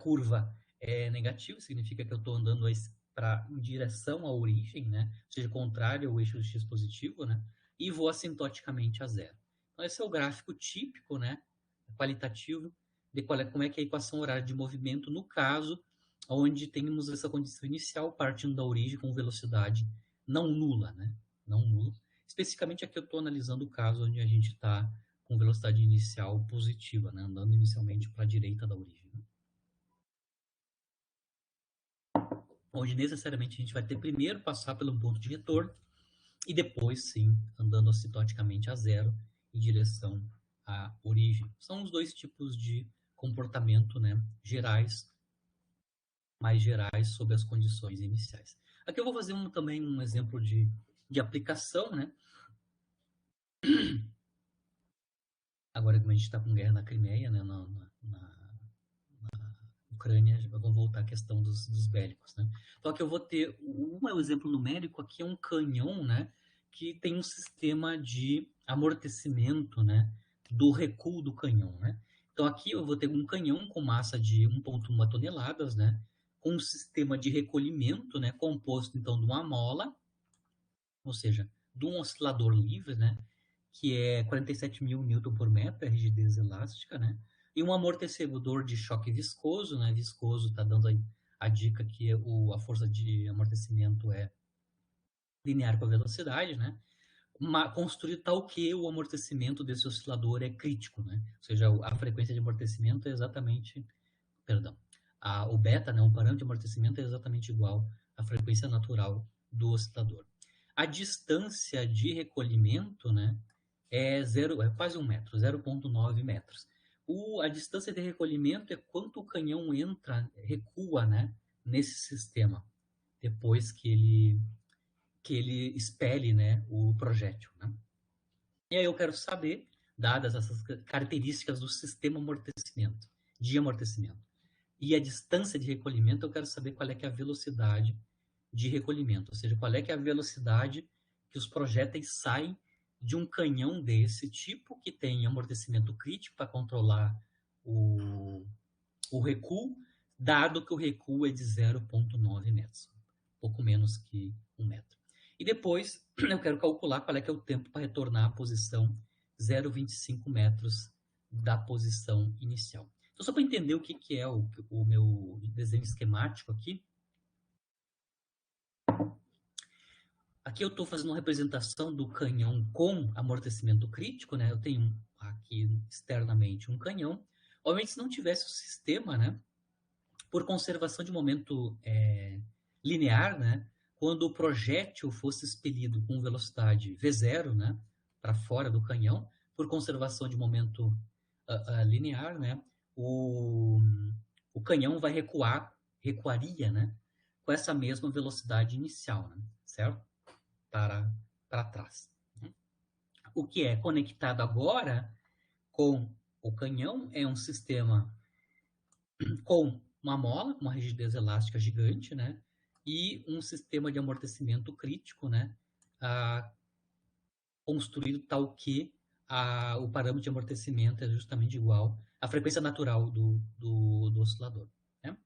[SPEAKER 1] curva é negativa, significa que eu estou andando em direção à origem, né? Ou seja, contrário ao eixo x positivo, né? E vou assintoticamente a zero. Então, esse é o gráfico típico, né? Qualitativo, de como é que é a equação horária de movimento, no caso, onde temos essa condição inicial partindo da origem com velocidade não nula, né? Não nula. Especificamente aqui eu estou analisando o caso onde a gente está com velocidade inicial positiva, né? Andando inicialmente para a direita da origem. Né? Onde necessariamente a gente vai ter primeiro passar pelo ponto de retorno e depois, sim, andando assintoticamente a zero em direção à origem. São os dois tipos de comportamento, né, mais gerais sobre as condições iniciais. Aqui eu vou fazer também um exemplo de aplicação, né? Agora, como a gente está com guerra na Crimeia, né, Ucrânia, vamos voltar à questão dos bélicos, né? Então aqui eu vou ter um exemplo numérico, aqui é um canhão, né, que tem um sistema de amortecimento, né, do recuo do canhão, né? Então aqui eu vou ter um canhão com massa de 1,1 toneladas, né, com um sistema de recolhimento, né, composto então de uma mola, ou seja, de um oscilador livre, né, que é 47.000 Newton por metro, é rigidez elástica, né? E um amortecedor de choque viscoso, né? Viscoso está dando aí a dica que a força de amortecimento é linear com a velocidade, né? Construído tal que o amortecimento desse oscilador é crítico, né? Ou seja, a frequência de amortecimento é exatamente, perdão, o beta, né? O parâmetro de amortecimento é exatamente igual à frequência natural do oscilador. A distância de recolhimento, né? É quase 1 metro, 0,9 metros. A distância de recolhimento é quanto o canhão recua, né, nesse sistema, depois que ele expele, né, o projétil, né? E aí eu quero saber, dadas essas características do sistema de amortecimento, e a distância de recolhimento, eu quero saber qual é que é a velocidade de recolhimento, ou seja, qual é que é a velocidade que os projéteis saem de um canhão desse tipo, que tem amortecimento crítico para controlar o recuo, dado que o recuo é de 0,9 metros, pouco menos que 1 metro. E depois eu quero calcular qual é que é o tempo para retornar à posição 0,25 metros da posição inicial. Então, só para entender o que é o meu desenho esquemático aqui, aqui eu estou fazendo uma representação do canhão com amortecimento crítico, né? Eu tenho aqui externamente um canhão. Obviamente, se não tivesse o sistema, né? Por conservação de momento linear, né? Quando o projétil fosse expelido com velocidade V0, né? Para fora do canhão, por conservação de momento linear, né? O canhão vai recuaria, né? Com essa mesma velocidade inicial, né? Certo? Para trás. O que é conectado agora com o canhão é um sistema com uma mola, uma rigidez elástica gigante, né? E um sistema de amortecimento crítico, né? Construído tal que o parâmetro de amortecimento é justamente igual à frequência natural do oscilador. Né?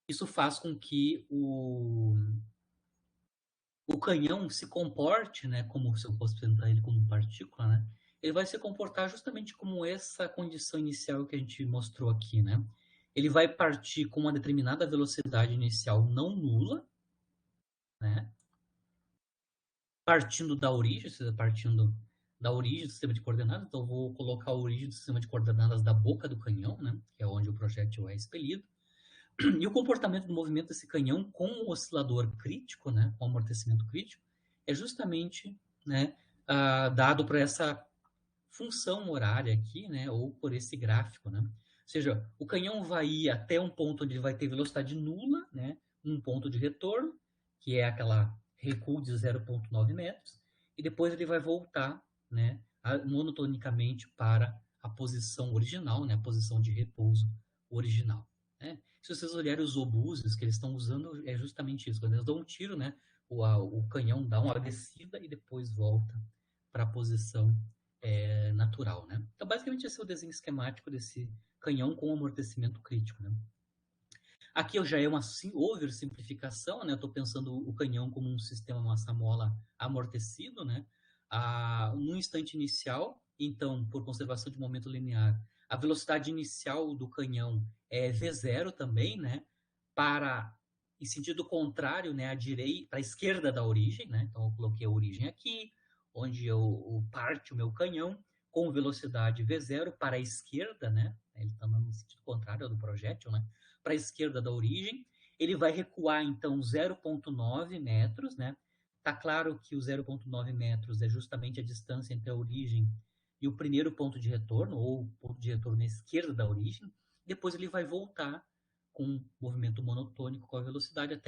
[SPEAKER 1] Isso faz com que o canhão se comporte, né, como se eu posso apresentar ele como partícula, né, ele vai se comportar justamente como essa condição inicial que a gente mostrou aqui, né? Ele vai partir com uma determinada velocidade inicial não nula, né? Partindo da origem, ou seja, partindo da origem do sistema de coordenadas, então eu vou colocar a origem do sistema de coordenadas da boca do canhão, né, que é onde o projétil é expelido. E o comportamento do movimento desse canhão com o oscilador crítico, né, com o amortecimento crítico, é justamente, né, dado por essa função horária aqui, né, ou por esse gráfico, né? Ou seja, o canhão vai ir até um ponto onde ele vai ter velocidade nula, né, um ponto de retorno, que é aquela recuo de 0,9 metros, e depois ele vai voltar, né, monotonicamente para a posição original, né, a posição de repouso original. Né? Se vocês olharem os obuses que eles estão usando, é justamente isso. Quando eles dão um tiro, né, o canhão dá uma descida e depois volta para a posição natural. Né? Então, basicamente, esse é o desenho esquemático desse canhão com amortecimento crítico. Né? Aqui já é uma oversimplificação, né? Estou pensando o canhão como um sistema massa-mola amortecido, né? No instante inicial, então, por conservação de momento linear, a velocidade inicial do canhão é V0 também, né? Em sentido contrário, né? Para a esquerda da origem, né? Então, eu coloquei a origem aqui, onde eu parte o meu canhão com velocidade V0 para a esquerda, né? Ele está no sentido contrário ao do projétil, né? Para a esquerda da origem. Ele vai recuar, então, 0,9 metros, né? Tá claro que o 0,9 metros é justamente a distância entre a origem e o primeiro ponto de retorno, ou o ponto de retorno à esquerda da origem. Depois ele vai voltar com um movimento monotônico com a velocidade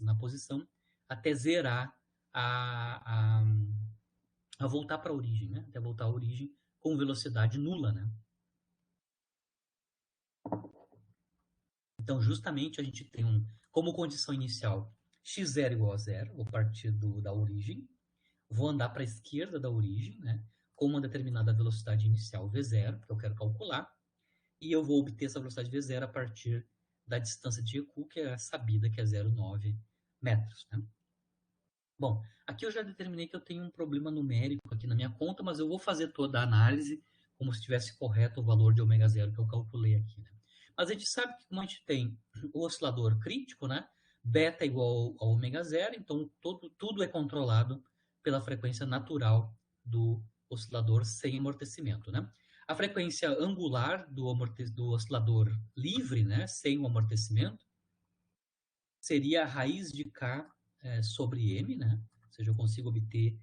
[SPEAKER 1] na posição, até zerar a voltar para a origem, né? Até voltar à origem com velocidade nula, né? Então, justamente, a gente tem como condição inicial x0 igual a zero, vou partir da origem, vou andar para a esquerda da origem, né, com uma determinada velocidade inicial v0, que eu quero calcular, e eu vou obter essa velocidade v0 a partir da distância de recuo, que é sabida, que é 0,9 metros. Né? Bom, aqui eu já determinei que eu tenho um problema numérico aqui na minha conta, mas eu vou fazer toda a análise como se estivesse correto o valor de ômega zero que eu calculei aqui. Né? Mas a gente sabe que como a gente tem o oscilador crítico, né? Beta igual a ômega zero, então tudo é controlado pela frequência natural do oscilador sem amortecimento. Né? A frequência angular do oscilador livre, né? Sem o amortecimento, seria a raiz de K sobre M, né? Ou seja, eu consigo obter,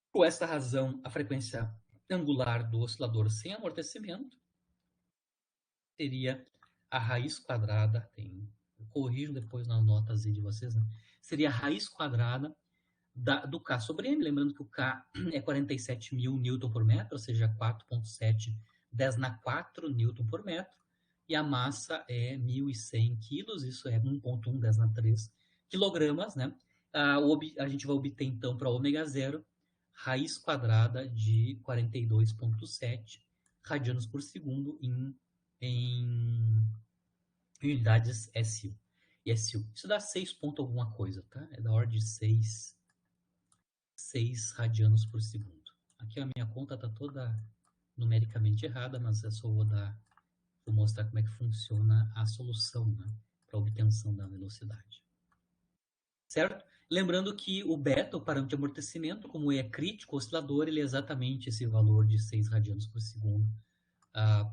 [SPEAKER 1] por esta razão, a frequência angular do oscilador sem amortecimento seria a raiz quadrada, corrijo depois nas notas de vocês, né? Seria a raiz quadrada do K sobre M, lembrando que o K é 47.000 Newton por metro, ou seja, 4,7 10 na 4 Newton por metro, e a massa é 1.100 quilos, isso é 1,1 10 na 3 quilogramas, né? A gente vai obter, então, para ômega zero, raiz quadrada de 42,7 radianos por segundo em unidades SU. E SU. Isso dá 6 ponto alguma coisa, tá? É da ordem de 6 radianos por segundo. Aqui a minha conta está toda numericamente errada, mas eu só vou mostrar como é que funciona a solução, né, para obtenção da velocidade. Certo? Lembrando que o beta, o parâmetro de amortecimento, como é crítico, o oscilador, ele é exatamente esse valor de 6 radianos por segundo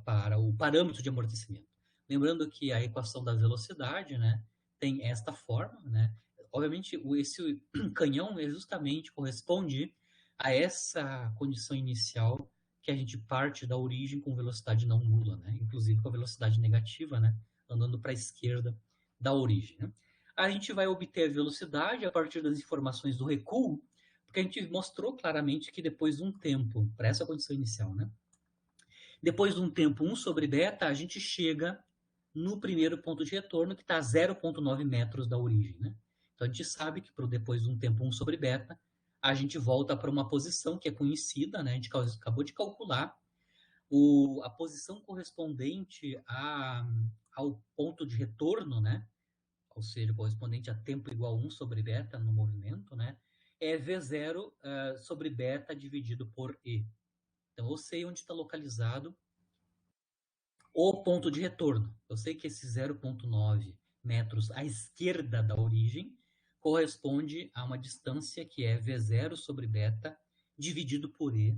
[SPEAKER 1] para o parâmetro de amortecimento. Lembrando que a equação da velocidade, né, tem esta forma, né? Obviamente, esse canhão justamente corresponde a essa condição inicial que a gente parte da origem com velocidade não nula, né? Inclusive com a velocidade negativa, né? Andando para a esquerda da origem. Né? A gente vai obter a velocidade a partir das informações do recuo, porque a gente mostrou claramente que depois de um tempo, para essa condição inicial, né? Depois de um tempo 1 sobre beta, a gente chega no primeiro ponto de retorno, que está a 0,9 metros da origem. Né? Então, a gente sabe que depois de um tempo 1 sobre beta, a gente volta para uma posição que é conhecida, né? A gente acabou de calcular a posição correspondente ao ponto de retorno, né? Ou seja, correspondente a tempo igual a 1 sobre beta no movimento, né? É V0 sobre beta dividido por E. Então, eu sei onde está localizado o ponto de retorno. Eu sei que esse 0,9 metros à esquerda da origem corresponde a uma distância que é V0 sobre beta dividido por E,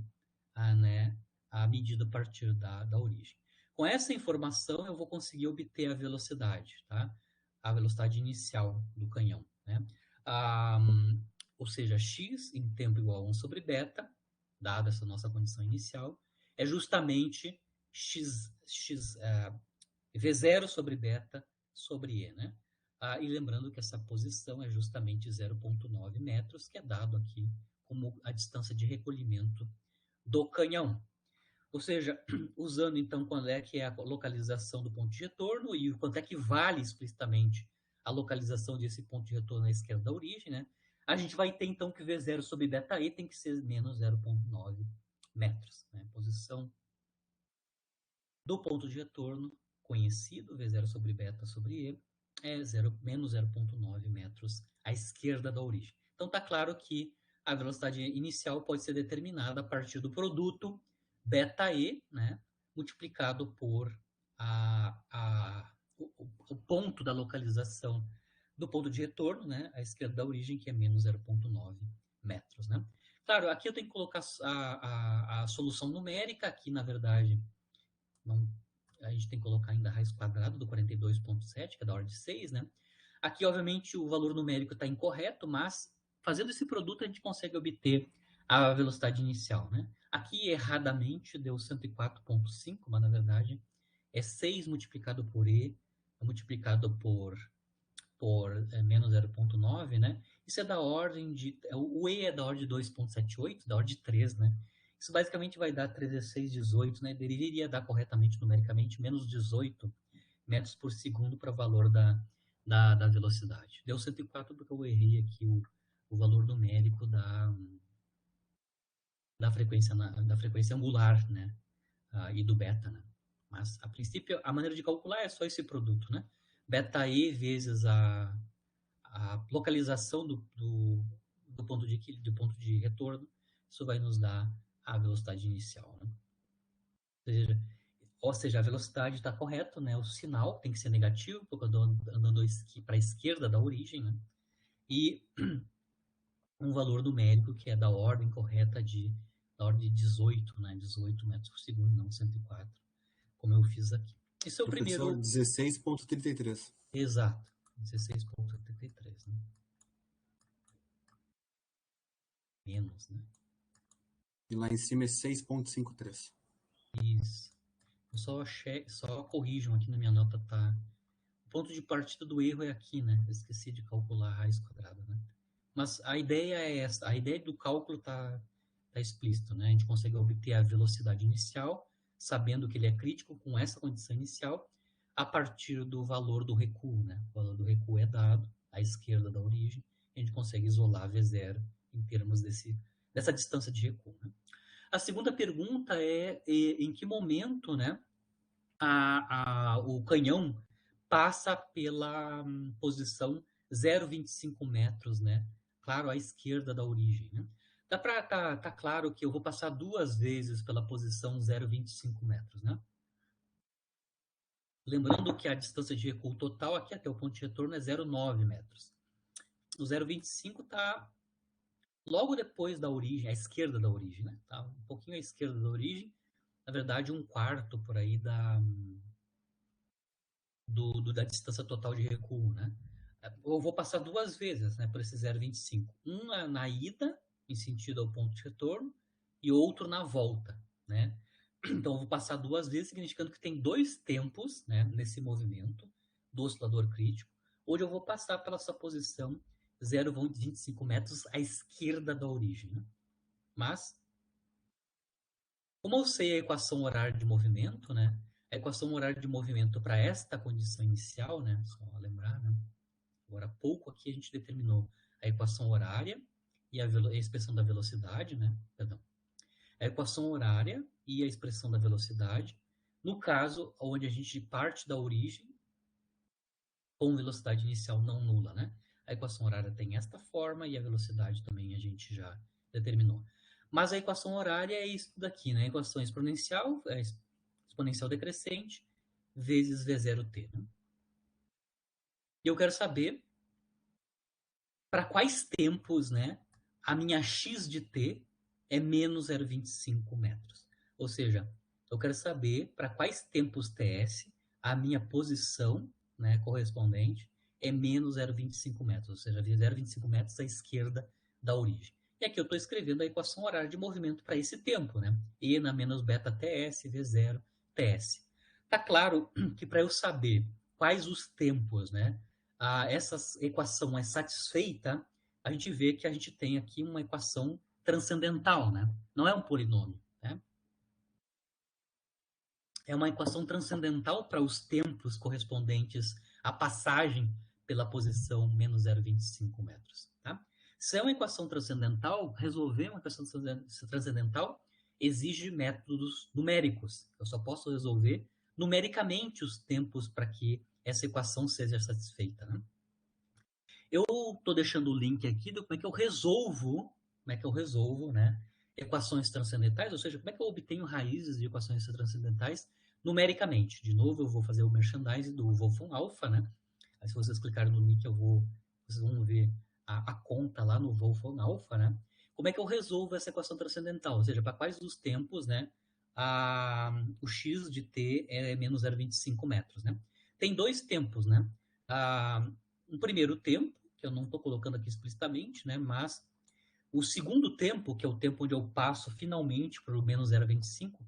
[SPEAKER 1] né, a medida a partir da origem. Com essa informação, eu vou conseguir obter a velocidade, tá? A velocidade inicial do canhão. Né? Ou seja, x em tempo igual a 1 sobre beta, dada essa nossa condição inicial, é justamente V0 sobre beta sobre E, né? E lembrando que essa posição é justamente 0,9 metros, que é dado aqui como a distância de recolhimento do canhão. Ou seja, usando então quando é que é a localização do ponto de retorno e quanto é que vale explicitamente a localização desse ponto de retorno à esquerda da origem, né? A gente vai ter então que V0 sobre beta E tem que ser menos 0,9 metros. Né? Posição do ponto de retorno conhecido, V0 sobre beta sobre E, é menos 0,9 metros à esquerda da origem. Então está claro que a velocidade inicial pode ser determinada a partir do produto beta-E, né, multiplicado por o ponto da localização do ponto de retorno, né, à esquerda da origem, que é menos 0,9 metros. Né? Claro, aqui eu tenho que colocar a solução numérica, aqui na verdade não, a gente tem que colocar ainda a raiz quadrada do 42,7, que é da ordem de 6, né? Aqui, obviamente, o valor numérico está incorreto, mas fazendo esse produto a gente consegue obter a velocidade inicial, né? Aqui, erradamente, deu 104,5, mas na verdade é 6 multiplicado por E, multiplicado por menos 0,9, né? Isso é da ordem de... O E é da ordem de 2,78, da ordem de 3, né? Isso basicamente vai dar 16, 18, né? Deveria dar corretamente numericamente menos 18 metros por segundo para o valor da velocidade. Deu 104 porque eu errei aqui o valor numérico da frequência angular, né? E do beta, né? Mas, a princípio, a maneira de calcular é só esse produto, né? Beta E vezes a localização do ponto de retorno, isso vai nos dar a velocidade inicial, né? Ou seja, a velocidade está correta, né? O sinal tem que ser negativo, porque eu estou andando para a esquerda da origem, né? E um valor numérico que é da ordem correta da ordem de 18, né? 18 metros por segundo, não 104, como eu fiz aqui. Esse é o
[SPEAKER 2] Professor,
[SPEAKER 1] primeiro...
[SPEAKER 2] 16,33.
[SPEAKER 1] Exato, 16,33, né? Menos, né?
[SPEAKER 2] E lá em cima é 6,53.
[SPEAKER 1] Isso. Eu só corrijam aqui na minha nota, tá? O ponto de partida do erro é aqui, né? Eu esqueci de calcular a raiz quadrada, né? Mas a ideia é essa. A ideia do cálculo tá explícito, né? A gente consegue obter a velocidade inicial, sabendo que ele é crítico com essa condição inicial, a partir do valor do recuo, né? O valor do recuo é dado à esquerda da origem, a gente consegue isolar V0 em termos dessa distância de recuo, né? A segunda pergunta é em que momento, né, o canhão passa pela posição 0,25 metros, né? Claro, à esquerda da origem, né? Dá para tá claro que eu vou passar duas vezes pela posição 0,25 metros, né? Lembrando que a distância de recuo total aqui até o ponto de retorno é 0,9 metros. O 0,25 está logo depois da origem, à esquerda da origem, né? Tá um pouquinho à esquerda da origem, na verdade, um quarto por aí da distância total de recuo, né? Eu vou passar duas vezes, né, por esse 0,25. Uma na ida, em sentido ao ponto de retorno, e outro na volta, né? Então, eu vou passar duas vezes, significando que tem dois tempos, né, nesse movimento do oscilador crítico, onde eu vou passar pela sua posição 0,25 metros à esquerda da origem, né? Mas, como eu sei a equação horária de movimento, né? A equação horária de movimento para esta condição inicial, né? Só lembrar, né? Agora, há pouco aqui a gente determinou a equação horária e a expressão da velocidade, né? Perdão. A equação horária e a expressão da velocidade, no caso onde a gente parte da origem com velocidade inicial não nula, né? A equação horária tem esta forma e a velocidade também a gente já determinou. Mas a equação horária é isso daqui, né? A equação exponencial, exponencial decrescente, vezes V0t. Né? E eu quero saber para quais tempos, né, a minha x de t é menos 0,25 metros. Ou seja, eu quero saber para quais tempos ts a minha posição, né, correspondente é menos 0,25 metros, ou seja, 0,25 metros à esquerda da origem. E aqui eu estou escrevendo a equação horária de movimento para esse tempo, né? E na menos beta ts, V0, ts. Tá claro que para eu saber quais os tempos, né, essa equação é satisfeita, a gente vê que a gente tem aqui uma equação transcendental, né? Não é um polinômio, né? É uma equação transcendental para os tempos correspondentes à passagem pela posição menos 0,25 metros. Tá? Se é uma equação transcendental, resolver uma equação transcendental exige métodos numéricos. Eu só posso resolver numericamente os tempos para que essa equação seja satisfeita. Né? Eu estou deixando o link aqui do como é que eu resolvo, né, equações transcendentais, ou seja, como é que eu obtenho raízes de equações transcendentais numericamente. De novo, eu vou fazer o merchandising do Wolfram Alpha, né? Aí, se vocês clicarem no link, vocês vão ver a conta lá no Wolfram Alpha, né? Como é que eu resolvo essa equação transcendental? Ou seja, para quais dos tempos, né, o x de t é menos 0,25 metros, né? Tem dois tempos, né? Um primeiro tempo, que eu não estou colocando aqui explicitamente, né? Mas o segundo tempo, que é o tempo onde eu passo finalmente para o menos 0,25,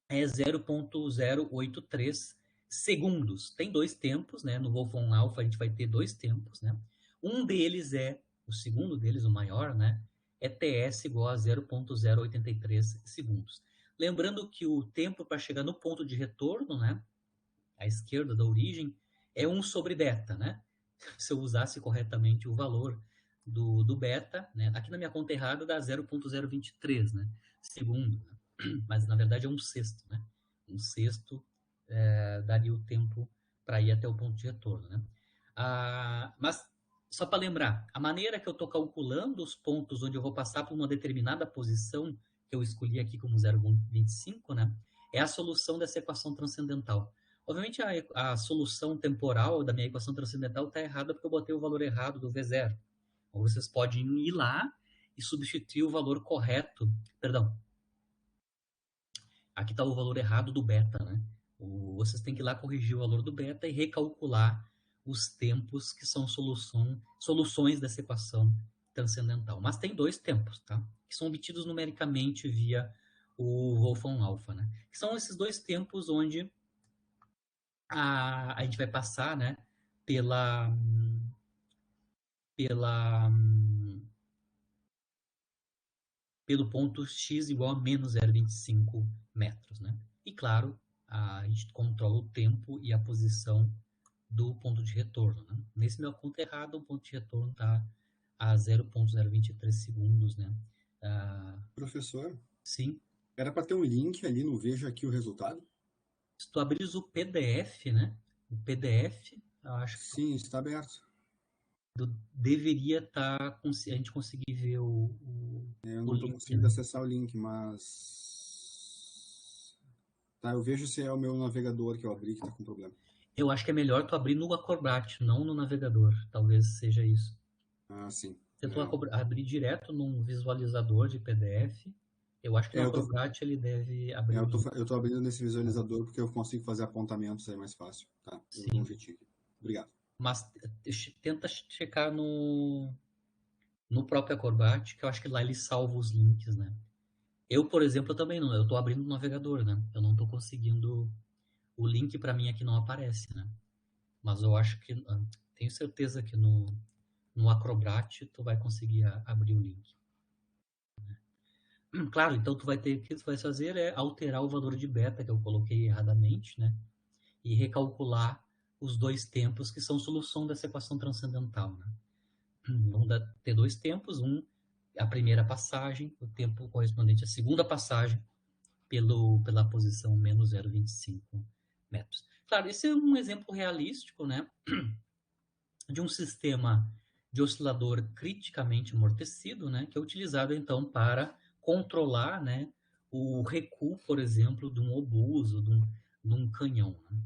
[SPEAKER 1] é 0,083 segundos. Tem dois tempos, né? No Wolfram Alpha a gente vai ter dois tempos, né? Um deles o segundo deles, o maior, né? É TS igual a 0,083 segundos. Lembrando que o tempo para chegar no ponto de retorno, né? à esquerda da origem, é 1 sobre beta, né? Se eu usasse corretamente o valor do beta, né? Aqui na minha conta errada dá 0,023, né? Segundo, mas na verdade é 1/6, né? 1/6 daria o tempo para ir até o ponto de retorno, né? Mas, só para lembrar, a maneira que eu estou calculando os pontos onde eu vou passar por uma determinada posição, que eu escolhi aqui como 0,25, né? É a solução dessa equação transcendental. Obviamente, a solução temporal da minha equação transcendental está errada porque eu botei o valor errado do V0. Ou vocês podem ir lá e substituir o valor correto. Perdão. Aqui está o valor errado do beta, né? Vocês têm que ir lá corrigir o valor do beta e recalcular os tempos que são soluções dessa equação transcendental. Mas tem 2 tempos, tá? Que são obtidos numericamente via o Wolfram Alpha, né? Que são esses 2 tempos onde a gente vai passar, né, pelo ponto x igual a menos 0,25 metros, né? E claro, a gente controla o tempo e a posição do ponto de retorno, né? Nesse meu conta errado, o ponto de retorno está a 0,023 segundos, né?
[SPEAKER 2] Professor?
[SPEAKER 1] Sim.
[SPEAKER 2] Era para ter um link ali no Veja Aqui o Resultado?
[SPEAKER 1] Se tu abris o PDF, né? O PDF, eu acho que
[SPEAKER 2] sim, está aberto.
[SPEAKER 1] Deveria estar, a gente conseguir ver
[SPEAKER 2] eu não estou
[SPEAKER 1] link,
[SPEAKER 2] conseguindo
[SPEAKER 1] né?
[SPEAKER 2] acessar o link, mas... Tá, eu vejo se é o meu navegador que eu abri que está com problema.
[SPEAKER 1] Eu acho que é melhor tu abrir no Acrobat, não no navegador. Talvez seja isso.
[SPEAKER 2] Sim.
[SPEAKER 1] Se tu abrir direto num visualizador de PDF, eu acho que no Acrobat ele deve abrir.
[SPEAKER 2] Eu tô abrindo nesse visualizador porque eu consigo fazer apontamentos aí mais fácil. Tá, eu dou um jeitinho aqui. Obrigado.
[SPEAKER 1] Mas tenta checar no próprio Acrobat, que eu acho que lá ele salva os links, né? Eu, por exemplo, também não. Eu tô abrindo no navegador, né? Eu não tô conseguindo... O link para mim aqui não aparece, né? Mas eu acho que... Tenho certeza que no Acrobat tu vai conseguir abrir o link. Claro, então o que tu vai fazer é alterar o valor de beta que eu coloquei erradamente, né? E recalcular os 2 tempos que são solução dessa equação transcendental, né? Vão ter 2 tempos, a primeira passagem, o tempo correspondente à segunda passagem pela posição menos 0,25 metros. Claro, esse é um exemplo realístico, né? De um sistema de oscilador criticamente amortecido, né? Que é utilizado então para controlar, né, o recuo, por exemplo, de um obuso, de um canhão, né?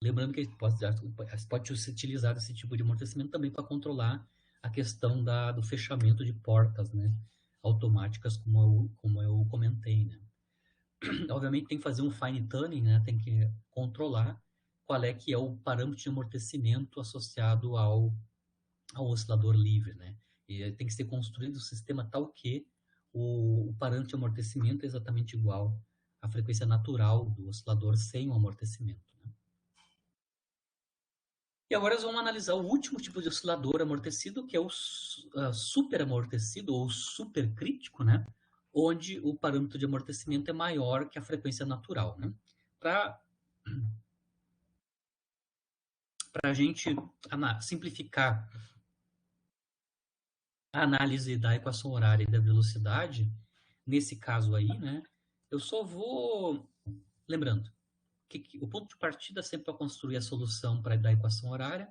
[SPEAKER 1] Lembrando que pode ser utilizado esse tipo de amortecimento também para controlar a questão do fechamento de portas, né, automáticas, como eu comentei, né? Obviamente tem que fazer um fine tuning, né? Tem que controlar qual é que é o parâmetro de amortecimento associado ao oscilador livre, né? E tem que ser construído um sistema tal que o parâmetro de amortecimento é exatamente igual à frequência natural do oscilador sem o amortecimento, né? E agora nós vamos analisar o último tipo de oscilador amortecido, que é o super amortecido ou supercrítico, né? Onde o parâmetro de amortecimento é maior que a frequência natural, né? Para a gente simplificar a análise da equação horária e da velocidade, nesse caso aí, né, eu só vou... Lembrando, que o ponto de partida é sempre para construir a solução da equação horária.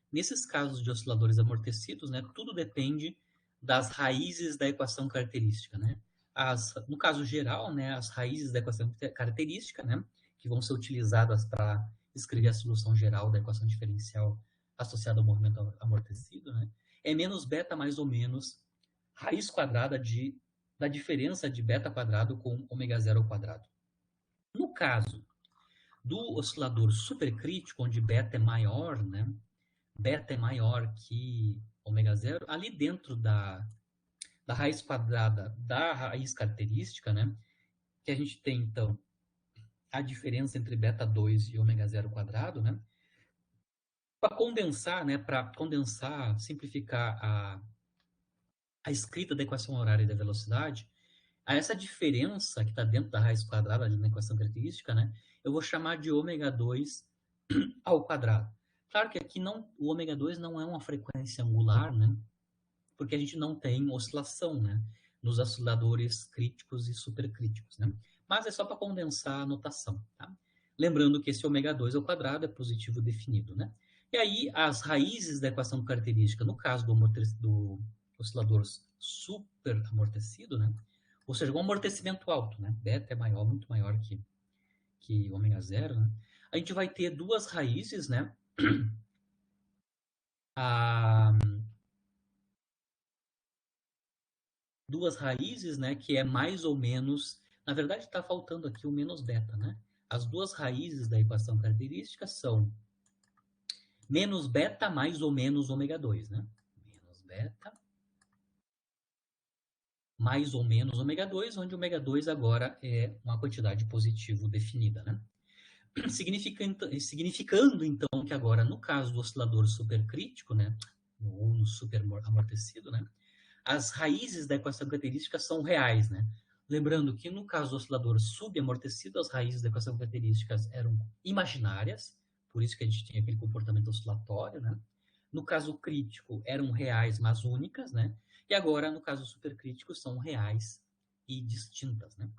[SPEAKER 1] Nesses casos de osciladores amortecidos, né, tudo depende das raízes da equação característica, né? No caso geral, né, as raízes da equação característica, né, que vão ser utilizadas para escrever a solução geral da equação diferencial associada ao movimento amortecido, né, é menos beta mais ou menos raiz quadrada da diferença de beta quadrado com ômega zero ao quadrado. No caso do oscilador supercrítico, onde beta é maior, né, beta é maior que ômega zero, ali dentro da raiz quadrada da raiz característica, né, que a gente tem, então, a diferença entre beta 2 e ômega zero quadrado, né, para condensar, simplificar a escrita da equação horária da velocidade, essa diferença que está dentro da raiz quadrada ali na equação característica, né, eu vou chamar de ômega 2 ao quadrado. Claro que aqui o ômega 2 não é uma frequência angular, né, porque a gente não tem oscilação, né, nos osciladores críticos e supercríticos, né, mas é só para condensar a notação, tá? Lembrando que esse ômega 2 ao quadrado é positivo definido, né? E aí, as raízes da equação característica, no caso do oscilador super amortecido, né? Ou seja, um amortecimento alto, né? Beta é maior, muito maior que ômega zero, né? A gente vai ter duas raízes, né? Duas raízes, né? Que é mais ou menos... Na verdade, está faltando aqui o menos beta, né? As duas raízes da equação característica são menos beta mais ou menos ômega 2, né? Menos beta mais ou menos ômega 2, onde ômega 2 agora é uma quantidade positiva definida, né? Significando, então, que agora, no caso do oscilador supercrítico, né, ou no super amortecido, né, as raízes da equação característica são reais, né? Lembrando que no caso do oscilador subamortecido, as raízes da equação característica eram imaginárias, por isso que a gente tinha aquele comportamento oscilatório, né? No caso crítico, eram reais, mas únicas, né? E agora, no caso supercrítico, são reais e distintas, né?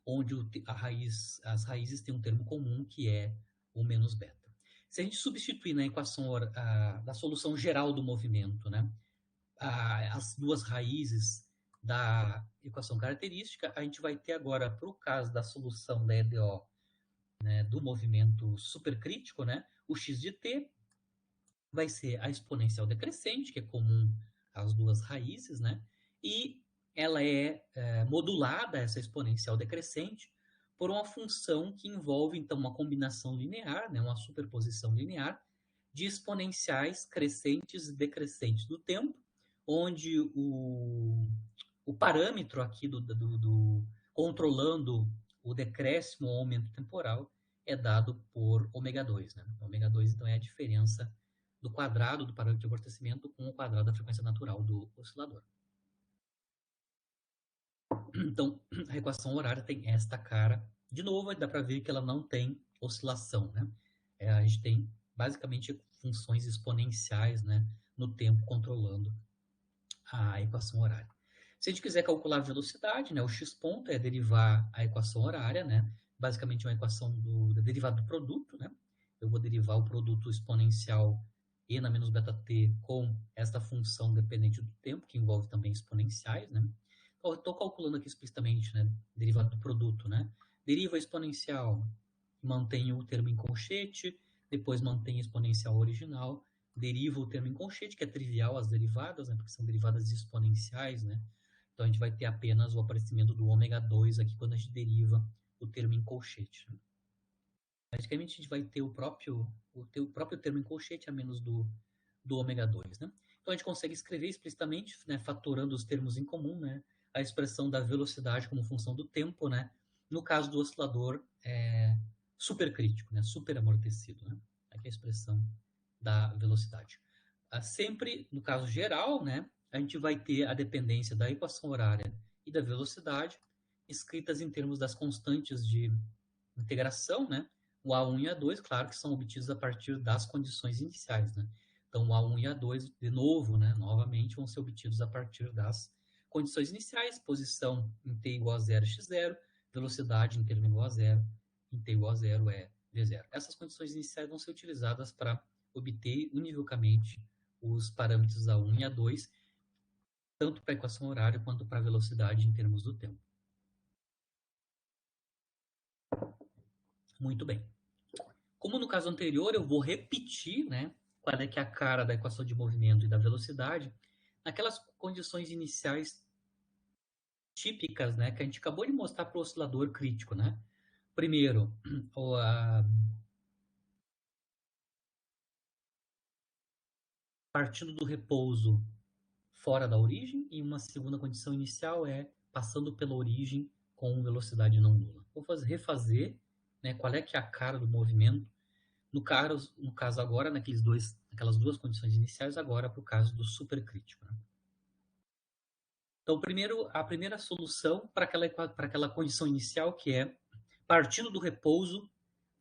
[SPEAKER 1] Onde as raízes têm um termo comum, que é o menos beta. Se a gente substituir na equação da solução geral do movimento, né, as duas raízes da equação característica, a gente vai ter agora, para o caso da solução da EDO, né, do movimento supercrítico, né, o x de t vai ser a exponencial decrescente, que é comum às duas raízes, né? E ela é modulada, essa exponencial decrescente, por uma função que envolve, então, uma combinação linear, né, uma superposição linear, de exponenciais crescentes e decrescentes do tempo, onde o parâmetro aqui controlando o decréscimo ou aumento temporal é dado por ômega 2. Né? Ômega 2, então, é a diferença do quadrado do parâmetro de amortecimento com o quadrado da frequência natural do oscilador. Então, a equação horária tem esta cara. De novo, dá para ver que ela não tem oscilação, né? A gente tem, basicamente, funções exponenciais, né, no tempo controlando a equação horária. Se a gente quiser calcular a velocidade, né, o x-ponto é derivar a equação horária, né? Basicamente, uma equação da derivada do produto, né? Eu vou derivar o produto exponencial e na menos beta t com esta função dependente do tempo, que envolve também exponenciais, né? Então, eu estou calculando aqui explicitamente, né, derivada do produto, né? Deriva a exponencial, mantenho o termo em colchete, depois mantenho a exponencial original, deriva o termo em colchete, que é trivial as derivadas, né, porque são derivadas exponenciais, né? Então, a gente vai ter apenas o aparecimento do ômega 2 aqui quando a gente deriva o termo em colchete. Né? Basicamente, a gente vai ter o próprio termo em colchete a menos do ômega 2. Né? Então, a gente consegue escrever explicitamente, né, fatorando os termos em comum, né, a expressão da velocidade como função do tempo, né, no caso do oscilador supercrítico, né, superamortecido. Né? Aqui é a expressão da velocidade. Sempre, no caso geral, né, a gente vai ter a dependência da equação horária e da velocidade, escritas em termos das constantes de integração, né, o A1 e A2, claro que são obtidos a partir das condições iniciais, né? Então, o A1 e A2, de novo, né, novamente, vão ser obtidos a partir das condições iniciais, posição em t igual a 0 x0, velocidade em termo igual a 0, em t igual a 0 é v0. Essas condições iniciais vão ser utilizadas para obter univocamente os parâmetros A1 e A2, tanto para a equação horária quanto para a velocidade em termos do tempo. Muito bem. Como no caso anterior, eu vou repetir, né, qual é que é a cara da equação de movimento e da velocidade, naquelas condições iniciais típicas, né, que a gente acabou de mostrar para o oscilador crítico, né? Primeiro, partindo do repouso fora da origem, e uma segunda condição inicial é passando pela origem com velocidade não nula. Vou refazer, né, qual é que é a cara do movimento no caso agora, naquelas duas condições iniciais, agora para o caso do supercrítico. Né? Então, primeiro, a primeira solução para aquela condição inicial, que é partindo do repouso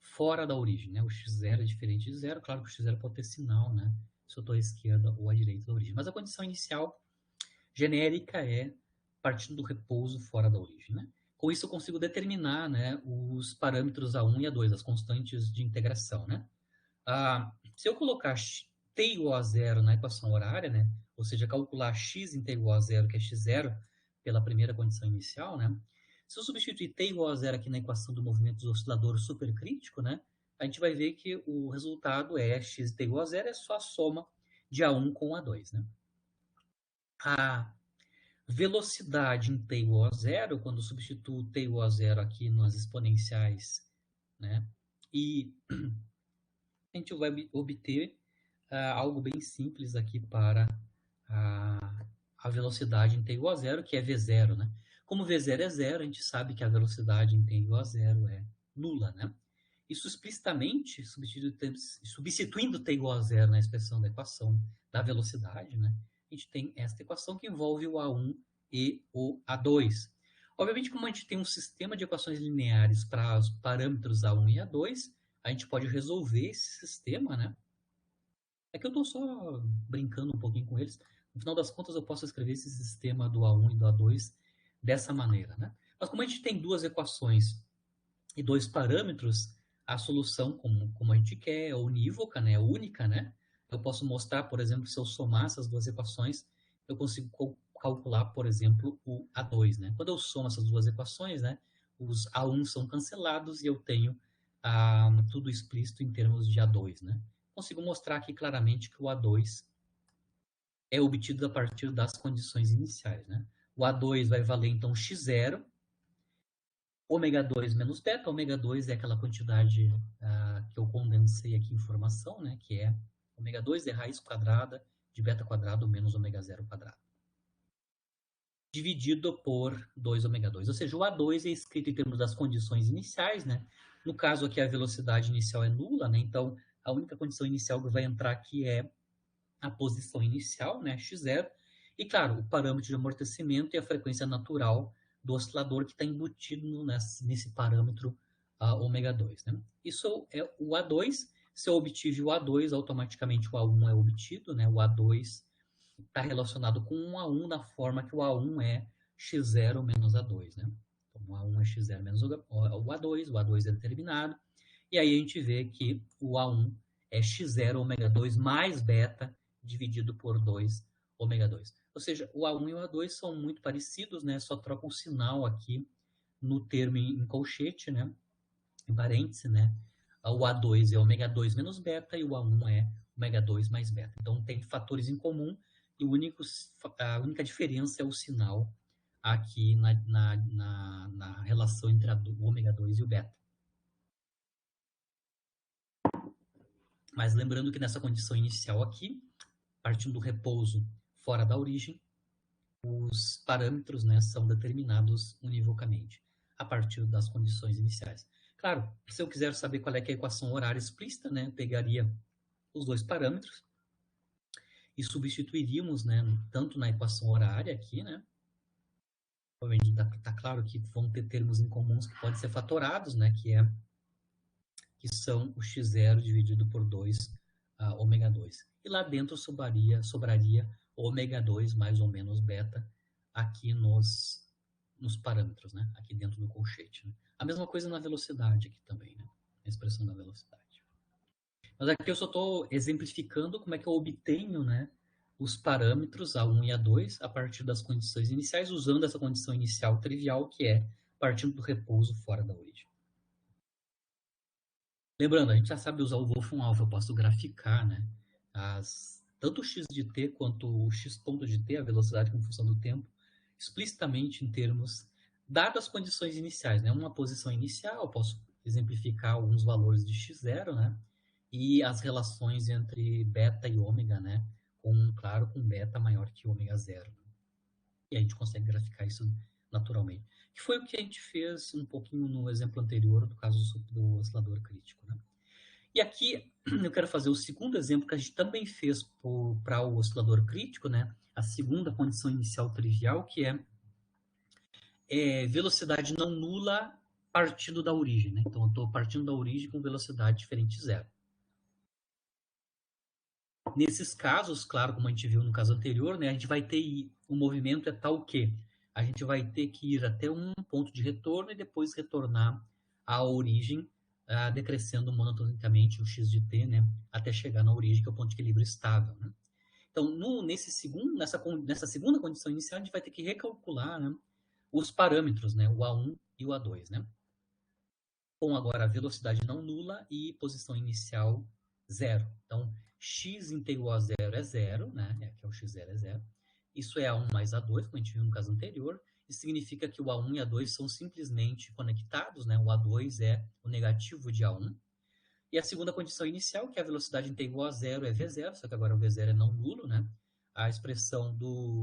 [SPEAKER 1] fora da origem, né? O x0 é diferente de zero, claro que o x0 pode ter sinal, né? Se eu estou à esquerda ou à direita da origem. Mas a condição inicial genérica é partindo do repouso fora da origem, né? Com isso eu consigo determinar, né, os parâmetros A1 e A2, as constantes de integração, né? Se eu colocar t igual a zero na equação horária, né, ou seja, calcular x em t igual a zero, que é x0, pela primeira condição inicial, né, se eu substituir t igual a zero aqui na equação do movimento dos osciladores supercrítico, né, a gente vai ver que o resultado é x t igual a zero, é só a soma de A1 com A2, né? A velocidade em t igual a zero, quando eu substituo t igual a zero aqui nas exponenciais, né, e a gente vai obter algo bem simples aqui para a velocidade em t igual a zero, que é v0, né? Como v0 é zero, a gente sabe que a velocidade em t igual a zero é nula, né? Isso explicitamente, substituindo t igual a zero na expressão da equação da velocidade, né? A gente tem esta equação que envolve o A1 e o A2. Obviamente, como a gente tem um sistema de equações lineares para os parâmetros A1 e A2, a gente pode resolver esse sistema, né? É que eu estou só brincando um pouquinho com eles. No final das contas, eu posso escrever esse sistema do A1 e do A2 dessa maneira, né? Mas como a gente tem duas equações e dois parâmetros, a solução, como a gente quer, é unívoca, né? Única, né? Eu posso mostrar, por exemplo, se eu somar essas duas equações, eu consigo calcular, por exemplo, o A2, né? Quando eu somo essas duas equações, né? Os A1 são cancelados e eu tenho tudo explícito em termos de A2, né? Consigo mostrar aqui claramente que o A2 é obtido a partir das condições iniciais, né? O A2 vai valer, então, x0, ômega 2 menos beta. Ômega 2 é aquela quantidade que eu condensei aqui em informação, né? Que é ômega 2 é raiz quadrada de beta quadrado menos ômega 0 quadrado. Dividido por 2 ômega 2. Ou seja, o A2 é escrito em termos das condições iniciais, né? No caso aqui, a velocidade inicial é nula, né? Então, a única condição inicial que vai entrar aqui é a posição inicial, né? x0. E, claro, o parâmetro de amortecimento e a frequência natural do oscilador que está embutido nesse parâmetro ômega 2, né? Isso é o A2. Se eu obtive o A2, automaticamente o A1 é obtido, né? O A2 está relacionado com um A1 na forma que o A1 é x0 menos A2, né? Então, o A1 é x0 menos o A2 é determinado, e aí a gente vê que o A1 é x0 ômega 2 mais beta dividido por 2 ômega 2. Ou seja, o A1 e o A2 são muito parecidos, né? Só troca um sinal aqui no termo em colchete, né? Em parêntese, né? O A2 é ômega 2 menos beta e o A1 é ômega 2 mais beta. Então tem fatores em comum e a única diferença é o sinal aqui na relação entre o ômega 2 e o beta. Mas lembrando que nessa condição inicial aqui, partindo do repouso fora da origem, os parâmetros, né, são determinados univocamente, a partir das condições iniciais. Claro, se eu quiser saber qual é, que é a equação horária explícita, né, pegaria os dois parâmetros e substituiríamos, né, tanto na equação horária aqui, né, obviamente está claro que vão ter termos em comuns que podem ser fatorados, né, que são o x0 dividido por 2 ômega 2. E lá dentro sobraria ômega 2 mais ou menos beta aqui nos parâmetros, né? Aqui dentro do colchete. Né? A mesma coisa na velocidade aqui também, né? A expressão da velocidade. Mas aqui eu só estou exemplificando como é que eu obtenho, né, os parâmetros A1 e A2 a partir das condições iniciais, usando essa condição inicial trivial, que é partindo do repouso fora da origem. Lembrando, a gente já sabe usar o Wolfram Alpha, eu posso graficar, né, tanto o x de t quanto o x ponto de t, a velocidade como função do tempo, explicitamente em termos, dadas as condições iniciais, né, uma posição inicial, eu posso exemplificar alguns valores de x0, né, e as relações entre beta e ômega, né, claro, com beta maior que ômega 0. E a gente consegue graficar isso naturalmente. Que foi o que a gente fez um pouquinho no exemplo anterior, do caso do oscilador crítico, né? E aqui eu quero fazer o segundo exemplo que a gente também fez para o oscilador crítico, né? A segunda condição inicial trivial, que é velocidade não nula partindo da origem, né? Então, eu estou partindo da origem com velocidade diferente de zero. Nesses casos, claro, como a gente viu no caso anterior, né, a gente vai ter o movimento é tal que a gente vai ter que ir até um ponto de retorno e depois retornar à origem, decrescendo monotonicamente o x de t, né, até chegar na origem, que é o ponto de equilíbrio estável. Né? Então, nessa segunda condição inicial, a gente vai ter que recalcular, né, os parâmetros, né, o A1 e o A2, né? Com agora a velocidade não nula e posição inicial zero. Então, x igual a zero é zero, né? Aqui é o x0 é zero. Isso é A1 mais A2, como a gente viu no caso anterior. Isso significa que o A1 e A2 são simplesmente conectados, né? O A2 é o negativo de A1. E a segunda condição inicial, que é a velocidade igual a zero, é V0, só que agora o V0 é não nulo, né? A expressão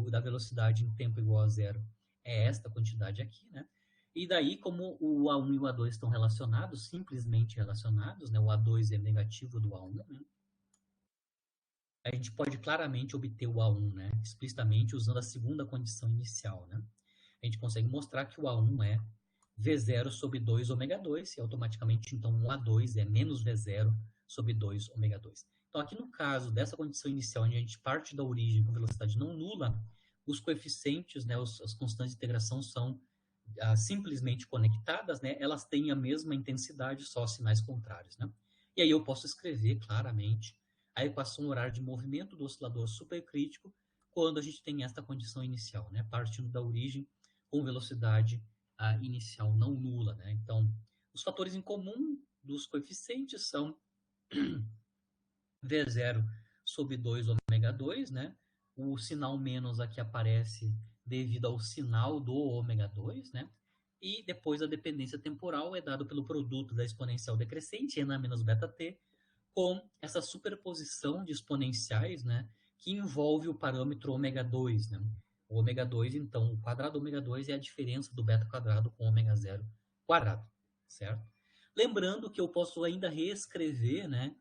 [SPEAKER 1] da velocidade em tempo igual a zero é esta quantidade aqui, né? E daí, como o A1 e o A2 estão relacionados, simplesmente relacionados, né? O A2 é negativo do A1, né? A gente pode claramente obter o A1, né? Explicitamente usando a segunda condição inicial, né? A gente consegue mostrar que o A1 é V0 sobre 2 ômega 2, e automaticamente, então, o A2 é menos V0 sobre 2 ômega 2. Então, aqui no caso dessa condição inicial, onde a gente parte da origem com velocidade não nula, os coeficientes, né, as constantes de integração são simplesmente conectadas, né? Elas têm a mesma intensidade, só sinais contrários, né? E aí eu posso escrever claramente a equação horária de movimento do oscilador supercrítico quando a gente tem esta condição inicial, né? Partindo da origem com velocidade inicial não nula, né? Então, os fatores em comum dos coeficientes são V0 sobre 2 ômega 2, né? O sinal menos aqui aparece devido ao sinal do ômega 2, né? E depois a dependência temporal é dado pelo produto da exponencial decrescente, n menos beta t, com essa superposição de exponenciais, né? Que envolve o parâmetro ômega 2, né? O ômega 2, então, o quadrado ômega 2 é a diferença do beta quadrado com ômega 0 quadrado, certo? Lembrando que eu posso ainda reescrever, né?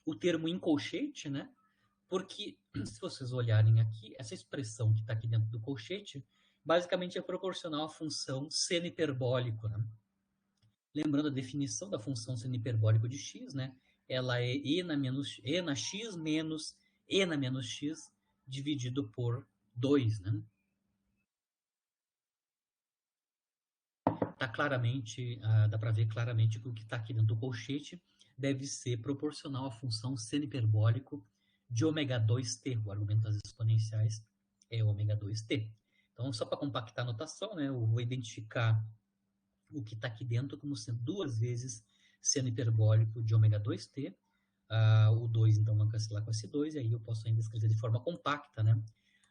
[SPEAKER 1] O termo em colchete, né? Porque, se vocês olharem aqui, essa expressão que está aqui dentro do colchete, basicamente é proporcional à função seno hiperbólico, né? Lembrando a definição da função seno hiperbólico de x, né? Ela é e na x menos e na menos x dividido por 2, né? Tá claramente, dá para ver claramente que o que está aqui dentro do colchete deve ser proporcional à função seno hiperbólico de ômega 2t. O argumento das exponenciais é ômega 2t. Então, só para compactar a notação, né, eu vou identificar o que está aqui dentro como sendo duas vezes seno hiperbólico de ômega 2t. O 2, então, vai cancelar com esse 2, e aí eu posso ainda escrever de forma compacta, né?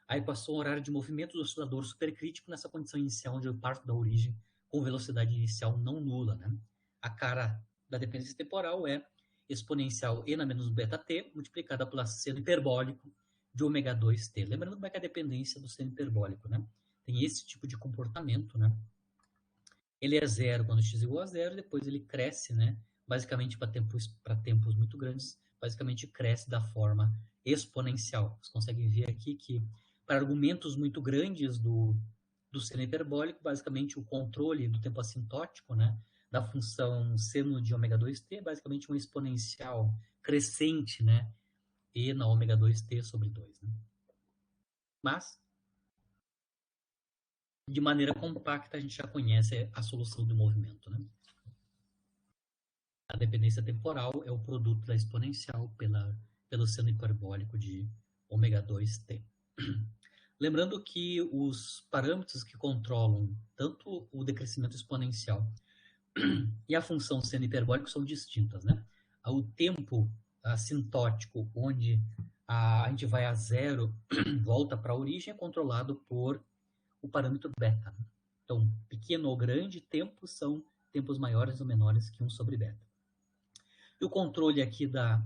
[SPEAKER 1] A equação horária de movimento do oscilador supercrítico nessa condição inicial, onde eu parto da origem com velocidade inicial não nula, né? A cara da dependência temporal é exponencial e na menos beta t, multiplicada pelo seno hiperbólico de ômega 2t. Lembrando como é que é a dependência do seno hiperbólico, né? Tem esse tipo de comportamento, né? Ele é zero quando x igual a zero, depois ele cresce, né? Basicamente para tempos muito grandes, basicamente cresce da forma exponencial. Vocês conseguem ver aqui que para argumentos muito grandes do seno hiperbólico, basicamente o controle do tempo assintótico, né, da função seno de ômega 2t é basicamente um exponencial crescente, né, e na ômega 2t sobre 2. Né? Mas, de maneira compacta, a gente já conhece a solução do movimento. Né? A dependência temporal é o produto da exponencial pelo seno hiperbólico de ômega 2t. Lembrando que os parâmetros que controlam tanto o decrescimento exponencial e a função seno hiperbólico são distintas, né? O tempo assintótico, onde a gente vai a zero, volta para a origem, é controlado por o parâmetro beta. Né? Então, pequeno ou grande tempo são tempos maiores ou menores que 1 sobre beta. E o controle aqui da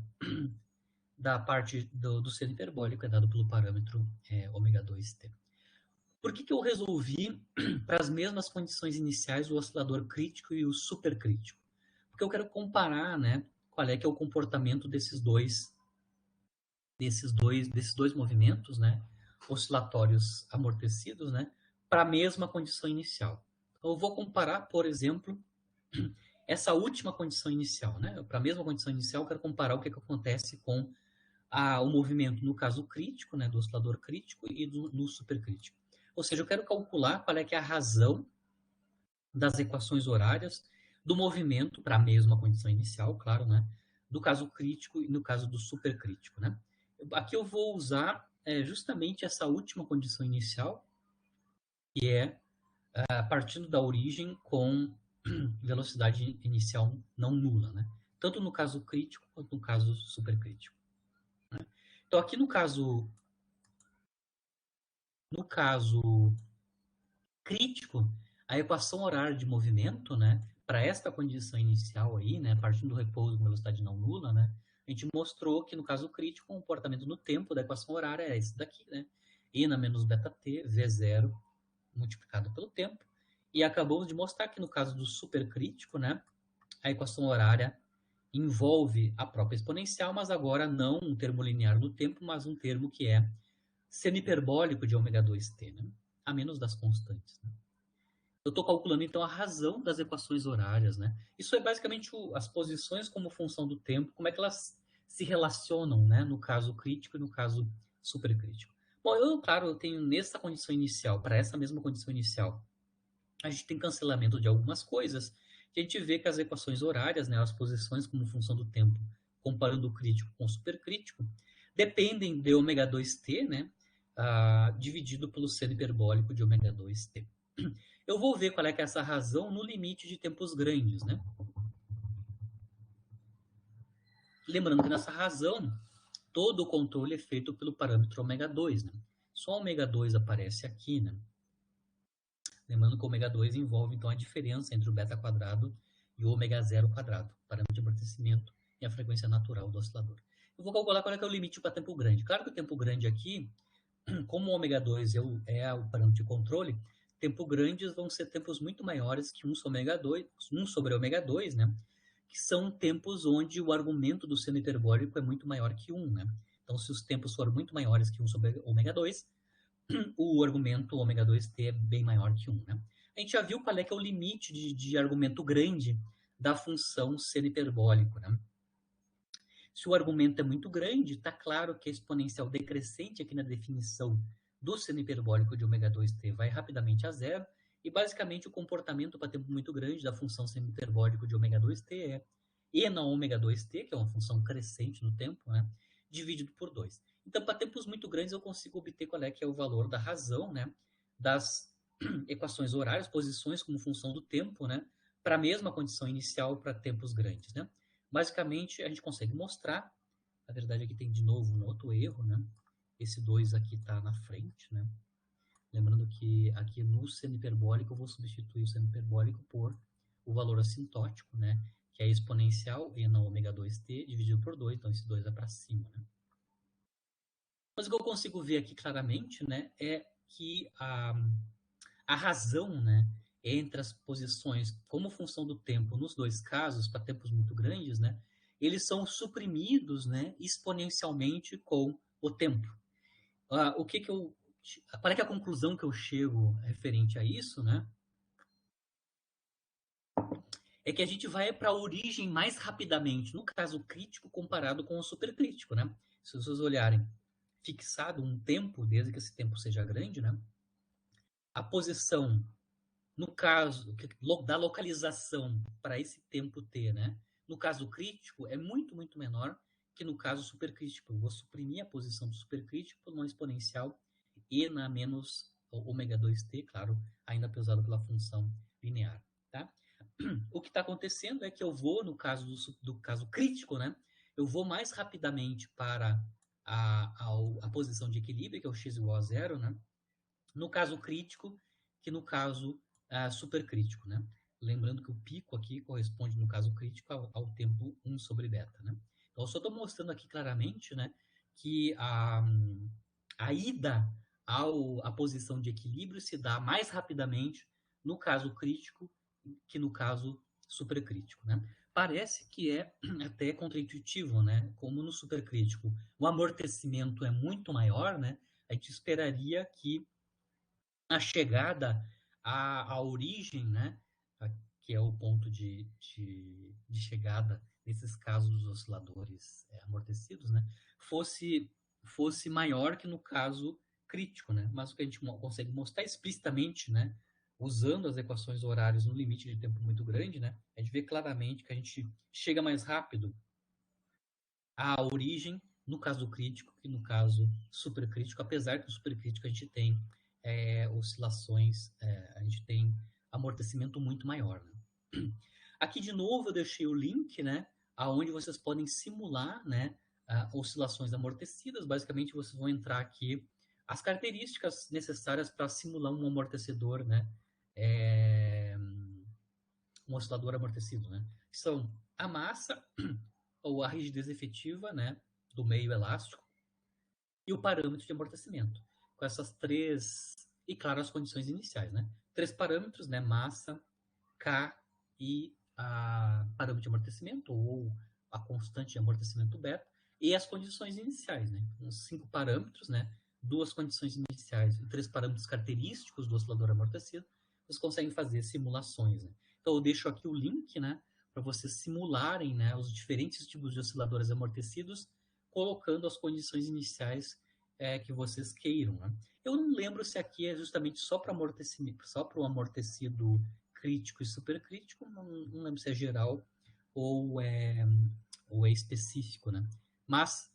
[SPEAKER 1] parte do seno hiperbólico é dado pelo parâmetro ômega 2t. Por que eu resolvi, para as mesmas condições iniciais, o oscilador crítico e o supercrítico? porque eu quero comparar, né, qual é que é o comportamento desses dois movimentos, né, oscilatórios amortecidos, né, para a mesma condição inicial. Então, eu vou comparar, por exemplo, essa última condição inicial, né, para a mesma condição inicial, eu quero comparar o que acontece com o movimento no caso crítico, né, do oscilador crítico e no supercrítico. Ou seja, eu quero calcular qual é que é a razão das equações horárias do movimento para a mesma condição inicial, claro, né, do caso crítico e no caso do supercrítico, né. Aqui eu vou usar justamente essa última condição inicial, que é partindo da origem com velocidade inicial não nula, né? Tanto no caso crítico quanto no caso supercrítico. Né? Então, aqui no caso crítico, a equação horária de movimento, né, para esta condição inicial aí, né, partindo do repouso com velocidade não nula, né, a gente mostrou que no caso crítico, o comportamento no tempo da equação horária é esse daqui, né, e na menos beta t, v0 multiplicado pelo tempo, e acabamos de mostrar que no caso do supercrítico, né, a equação horária envolve a própria exponencial, mas agora não um termo linear no tempo, mas um termo que é semi-hiperbólico de ω2t, né, a menos das constantes. Né. Eu estou calculando, então, a razão das equações horárias. Né. Isso é basicamente as posições como função do tempo, como é que elas se relacionam, né, no caso crítico e no caso supercrítico. Bom, claro, eu tenho nessa condição inicial, para essa mesma condição inicial, a gente tem cancelamento de algumas coisas, e a gente vê que as equações horárias, né, as posições como função do tempo, comparando o crítico com o supercrítico, dependem de ω2t, né, dividido pelo seno hiperbólico de ω2t. Eu vou ver qual é que é essa razão no limite de tempos grandes, né? Lembrando que nessa razão, todo o controle é feito pelo parâmetro ω2, né? Só ω2 aparece aqui, né? Lembrando que o ω2 envolve, então, a diferença entre o beta quadrado e o ω0 quadrado, parâmetro de amortecimento e a frequência natural do oscilador. Eu vou calcular qual é que é o limite para tempo grande. Claro que o tempo grande aqui, como o ω2 é o parâmetro de controle, tempo grandes vão ser tempos muito maiores que 1 sobre ω2, né? Que são tempos onde o argumento do seno hiperbólico é muito maior que 1, né? Então, se os tempos forem muito maiores que 1 sobre ω2, o argumento ω2t é bem maior que 1. Né? A gente já viu qual é que é o limite de argumento grande da função seno hiperbólico. Né? Se o argumento é muito grande, está claro que a exponencial decrescente aqui na definição do seno hiperbólico de ω2t vai rapidamente a zero, e basicamente o comportamento para tempo muito grande da função seno hiperbólico de ω2t é e na ω2t, que é uma função crescente no tempo, né, dividido por 2. Então, para tempos muito grandes, eu consigo obter qual é que é o valor da razão, né, das equações horárias, posições como função do tempo, né, para a mesma condição inicial para tempos grandes. Né. Basicamente, a gente consegue mostrar, na verdade aqui tem de novo um outro erro, né, esse 2 aqui está na frente, né, lembrando que aqui no seno hiperbólico eu vou substituir o seno hiperbólico por o valor assintótico, né, que é exponencial e na ω2t dividido por 2, então esse 2 é para cima. Né. Mas o que eu consigo ver aqui claramente, né, é que a razão, né, entre as posições como função do tempo nos dois casos, para tempos muito grandes, né, eles são suprimidos, né, exponencialmente com o tempo. Qual é que é a conclusão que eu chego referente a isso, né? É que a gente vai para a origem mais rapidamente, no caso crítico comparado com o supercrítico, né? Se vocês olharem fixado um tempo, desde que esse tempo seja grande, né? A posição, no caso da localização para esse tempo t, né? No caso crítico, é muito, muito menor que no caso supercrítico. Eu vou suprimir a posição do supercrítico por uma exponencial e na menos ω2t, claro, ainda pesado pela função linear, tá? O que está acontecendo é que eu vou, no caso do caso crítico, né? Eu vou mais rapidamente para a posição de equilíbrio, que é o x igual a zero, né? No caso crítico, que no caso supercrítico, né? Lembrando que o pico aqui corresponde, no caso crítico, ao tempo 1 sobre beta, né? Então, eu só estou mostrando aqui claramente, né, que a ida à posição de equilíbrio se dá mais rapidamente no caso crítico que no caso supercrítico, né? parece que é até contraintuitivo, né? Como no supercrítico o amortecimento é muito maior, né? A gente esperaria que a chegada à origem, né? Que é o ponto de chegada nesses casos dos osciladores amortecidos, né? Fosse maior que no caso crítico, né? Mas o que a gente consegue mostrar explicitamente, né? Usando as equações horárias no limite de tempo muito grande, né? A gente vê claramente que a gente chega mais rápido à origem no caso crítico que no caso supercrítico, apesar que no supercrítico a gente tem oscilações, a gente tem amortecimento muito maior. Né? Aqui de novo eu deixei o link, né, aonde vocês podem simular, né, oscilações amortecidas. Basicamente vocês vão entrar aqui as características necessárias para simular um amortecedor, né, um oscilador amortecido, né? São a massa ou a rigidez efetiva, né, do meio elástico e o parâmetro de amortecimento. Com essas três, e claro, as condições iniciais, né? Três parâmetros, né, massa, K e a parâmetro de amortecimento ou a constante de amortecimento beta e as condições iniciais, né? Uns 5 parâmetros, né? 2 condições iniciais e 3 parâmetros característicos do oscilador amortecido, vocês conseguem fazer simulações. Né? Então eu deixo aqui o link, né, para vocês simularem, né, os diferentes tipos de osciladores amortecidos, colocando as condições iniciais que vocês queiram. Né? Eu não lembro se aqui é justamente só para amortecimento, só para o amortecido crítico e supercrítico, não lembro se é geral ou é específico, né? Mas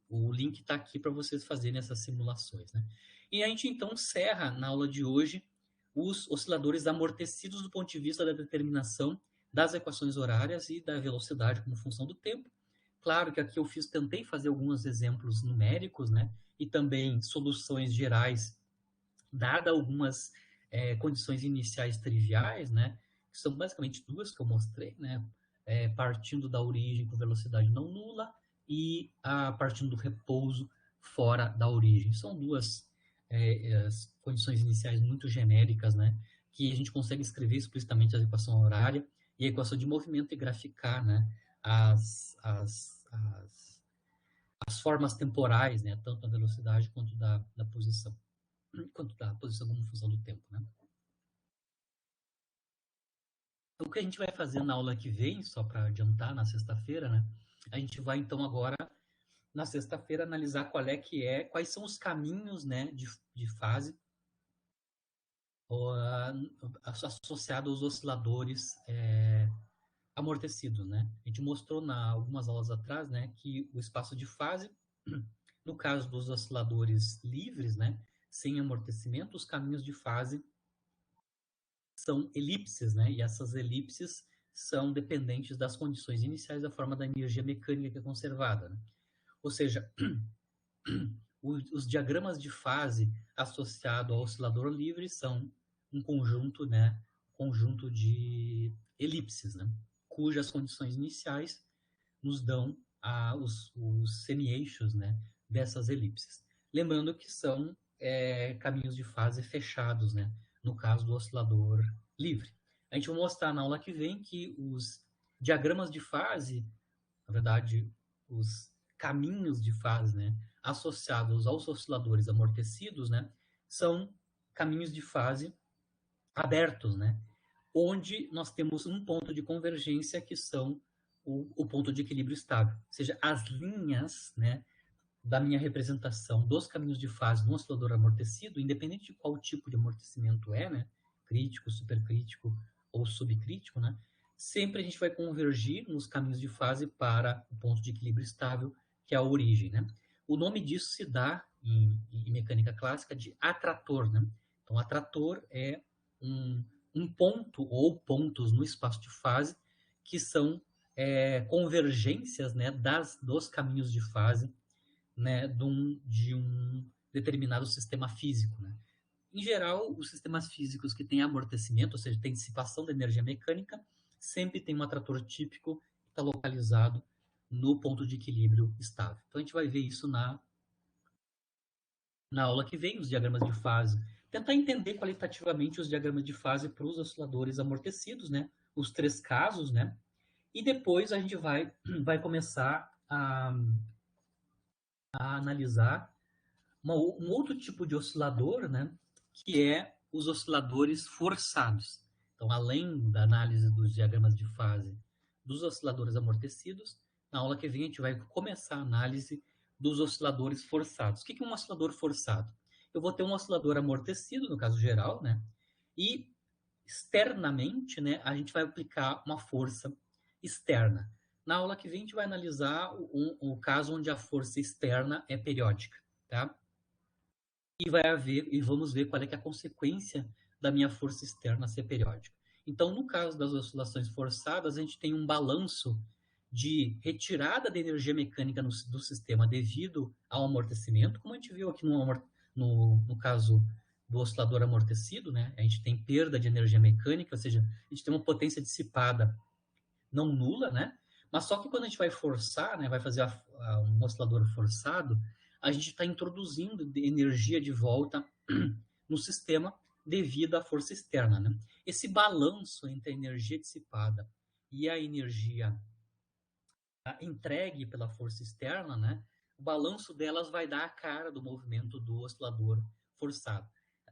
[SPEAKER 1] o link está aqui para vocês fazerem essas simulações, né? E a gente então encerra na aula de hoje os osciladores amortecidos do ponto de vista da determinação das equações horárias e da velocidade como função do tempo. Claro que aqui eu tentei fazer alguns exemplos numéricos, né? E também soluções gerais, dada algumas condições iniciais triviais, né? Que são basicamente duas que eu mostrei, né? Partindo da origem com velocidade não nula e partindo do repouso fora da origem. São duas condições iniciais muito genéricas, né? Que a gente consegue escrever explicitamente a equação horária e a equação de movimento e graficar, né? As formas temporais, né? Tanto da velocidade quanto da posição. Quanto da posição como função do tempo, né? O que a gente vai fazer na aula que vem, só para adiantar, na sexta-feira, né? A gente vai, então, agora, na sexta-feira, analisar quais são os caminhos, né, de fase associados aos osciladores amortecidos, né? A gente mostrou algumas aulas atrás, né, que o espaço de fase, no caso dos osciladores livres, né, sem amortecimento, os caminhos de fase são elipses, né? E essas elipses são dependentes das condições iniciais da forma da energia mecânica que é conservada. Né? Ou seja, os diagramas de fase associado ao oscilador livre são um conjunto, né? Conjunto de elipses, né? Cujas condições iniciais nos dão os semi-eixos, né? Dessas elipses. Lembrando que são caminhos de fase fechados, né? No caso do oscilador livre. A gente vai mostrar na aula que vem que os diagramas de fase, na verdade, os caminhos de fase, né, associados aos osciladores amortecidos, né, são caminhos de fase abertos, né, onde nós temos um ponto de convergência que são o ponto de equilíbrio estável. Ou seja, as linhas, né, da minha representação dos caminhos de fase no oscilador amortecido, independente de qual tipo de amortecimento né, crítico, supercrítico ou subcrítico, né, sempre a gente vai convergir nos caminhos de fase para o ponto de equilíbrio estável, que é a origem, né. O nome disso se dá em mecânica clássica de atrator, né. Então, atrator é um ponto ou pontos no espaço de fase que são convergências, né, dos caminhos de fase, né, de um determinado sistema físico. Né? Em geral, os sistemas físicos que têm amortecimento, ou seja, tem dissipação da energia mecânica, sempre tem um atrator típico que está localizado no ponto de equilíbrio estável. Então, a gente vai ver isso na aula que vem, os diagramas de fase. Tentar entender qualitativamente os diagramas de fase para os osciladores amortecidos, né? Os três casos, né? E depois a gente vai começar a analisar um outro tipo de oscilador, né, que é os osciladores forçados. Então, além da análise dos diagramas de fase dos osciladores amortecidos, na aula que vem a gente vai começar a análise dos osciladores forçados. O que é um oscilador forçado? Eu vou ter um oscilador amortecido, no caso geral, né, e externamente, né, a gente vai aplicar uma força externa. Na aula que vem a gente vai analisar o caso onde a força externa é periódica, tá? E vamos ver qual é, que é a consequência da minha força externa ser periódica. Então, no caso das oscilações forçadas, a gente tem um balanço de retirada de energia mecânica do sistema devido ao amortecimento, como a gente viu aqui no caso do oscilador amortecido, né? A gente tem perda de energia mecânica, ou seja, a gente tem uma potência dissipada não nula, né? Mas só que quando a gente vai forçar, né, vai fazer um oscilador forçado, a gente está introduzindo energia de volta no sistema devido à força externa, né? Esse balanço entre a energia dissipada e a energia entregue pela força externa, né? O balanço delas vai dar a cara do movimento do oscilador forçado.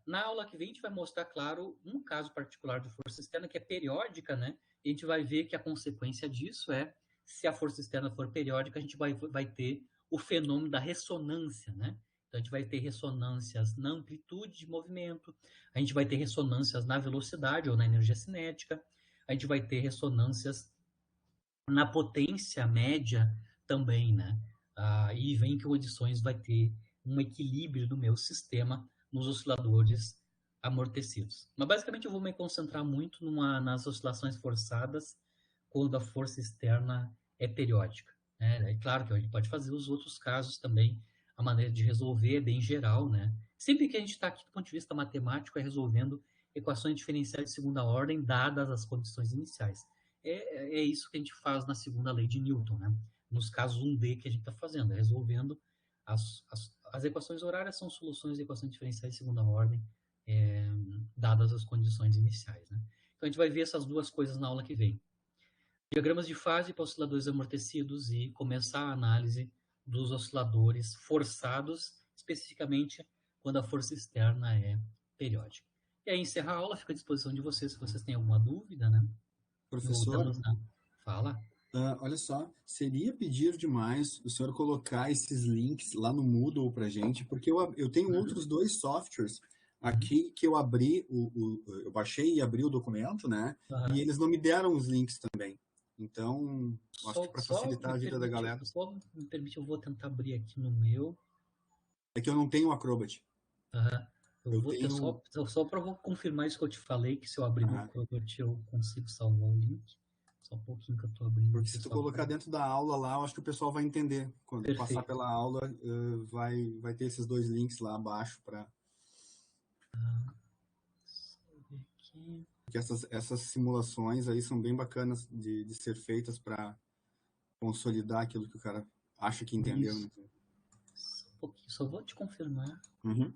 [SPEAKER 1] Na aula que vem, a gente vai mostrar, claro, um caso particular de força externa que é periódica, né? E a gente vai ver que a consequência disso é, se a força externa for periódica, a gente vai ter o fenômeno da ressonância, né? Então, a gente vai ter ressonâncias na amplitude de movimento, a gente vai ter ressonâncias na velocidade ou na energia cinética, a gente vai ter ressonâncias na potência média também, né? E vem que o Edições vai ter um equilíbrio do meu sistema nos osciladores amortecidos. Mas basicamente eu vou me concentrar muito nas oscilações forçadas quando a força externa é periódica, né? É claro que a gente pode fazer os outros casos também, a maneira de resolver é bem geral, né? Sempre que a gente está aqui do ponto de vista matemático é resolvendo equações diferenciais de segunda ordem dadas as condições iniciais. É isso que a gente faz na segunda lei de Newton, né? Nos casos 1D que a gente está fazendo, é resolvendo as equações horárias são soluções de equações diferenciais de segunda ordem, dadas as condições iniciais, né? Então a gente vai ver essas duas coisas na aula que vem. Diagramas de fase para osciladores amortecidos e começar a análise dos osciladores forçados, especificamente quando a força externa é periódica. E aí encerrar a aula, fica à disposição de vocês se vocês têm alguma dúvida, né?
[SPEAKER 2] Professor,
[SPEAKER 1] Voltamos na fala.
[SPEAKER 2] olha só, seria pedir demais o senhor colocar esses links lá no Moodle para gente, porque eu tenho outros dois softwares aqui que eu abri, eu baixei e abri o documento, né? E eles não me deram os links também. Então, eu acho que para facilitar a vida da galera.
[SPEAKER 1] Só me permite, eu vou tentar abrir aqui no meu.
[SPEAKER 2] É que eu não tenho o Acrobat.
[SPEAKER 1] Uhum. Eu
[SPEAKER 2] Eu
[SPEAKER 1] vou ter
[SPEAKER 2] tenho.
[SPEAKER 1] só para confirmar isso que eu te falei, que se eu abrir no
[SPEAKER 2] Ah,
[SPEAKER 1] Acrobat eu consigo salvar o link. Só um pouquinho que eu estou abrindo
[SPEAKER 2] porque
[SPEAKER 1] aqui
[SPEAKER 2] se tu
[SPEAKER 1] só
[SPEAKER 2] colocar
[SPEAKER 1] para.
[SPEAKER 2] dentro da aula lá, eu acho que o pessoal vai entender. Quando passar
[SPEAKER 1] Perfeito.
[SPEAKER 2] pela aula, vai ter esses dois links lá abaixo para.
[SPEAKER 1] Aqui.
[SPEAKER 2] Porque essas simulações aí são bem bacanas de ser feitas para consolidar aquilo que o cara acha que entendeu.
[SPEAKER 1] Isso.
[SPEAKER 2] Né?
[SPEAKER 1] Só um pouquinho, só vou te confirmar.
[SPEAKER 2] Uhum.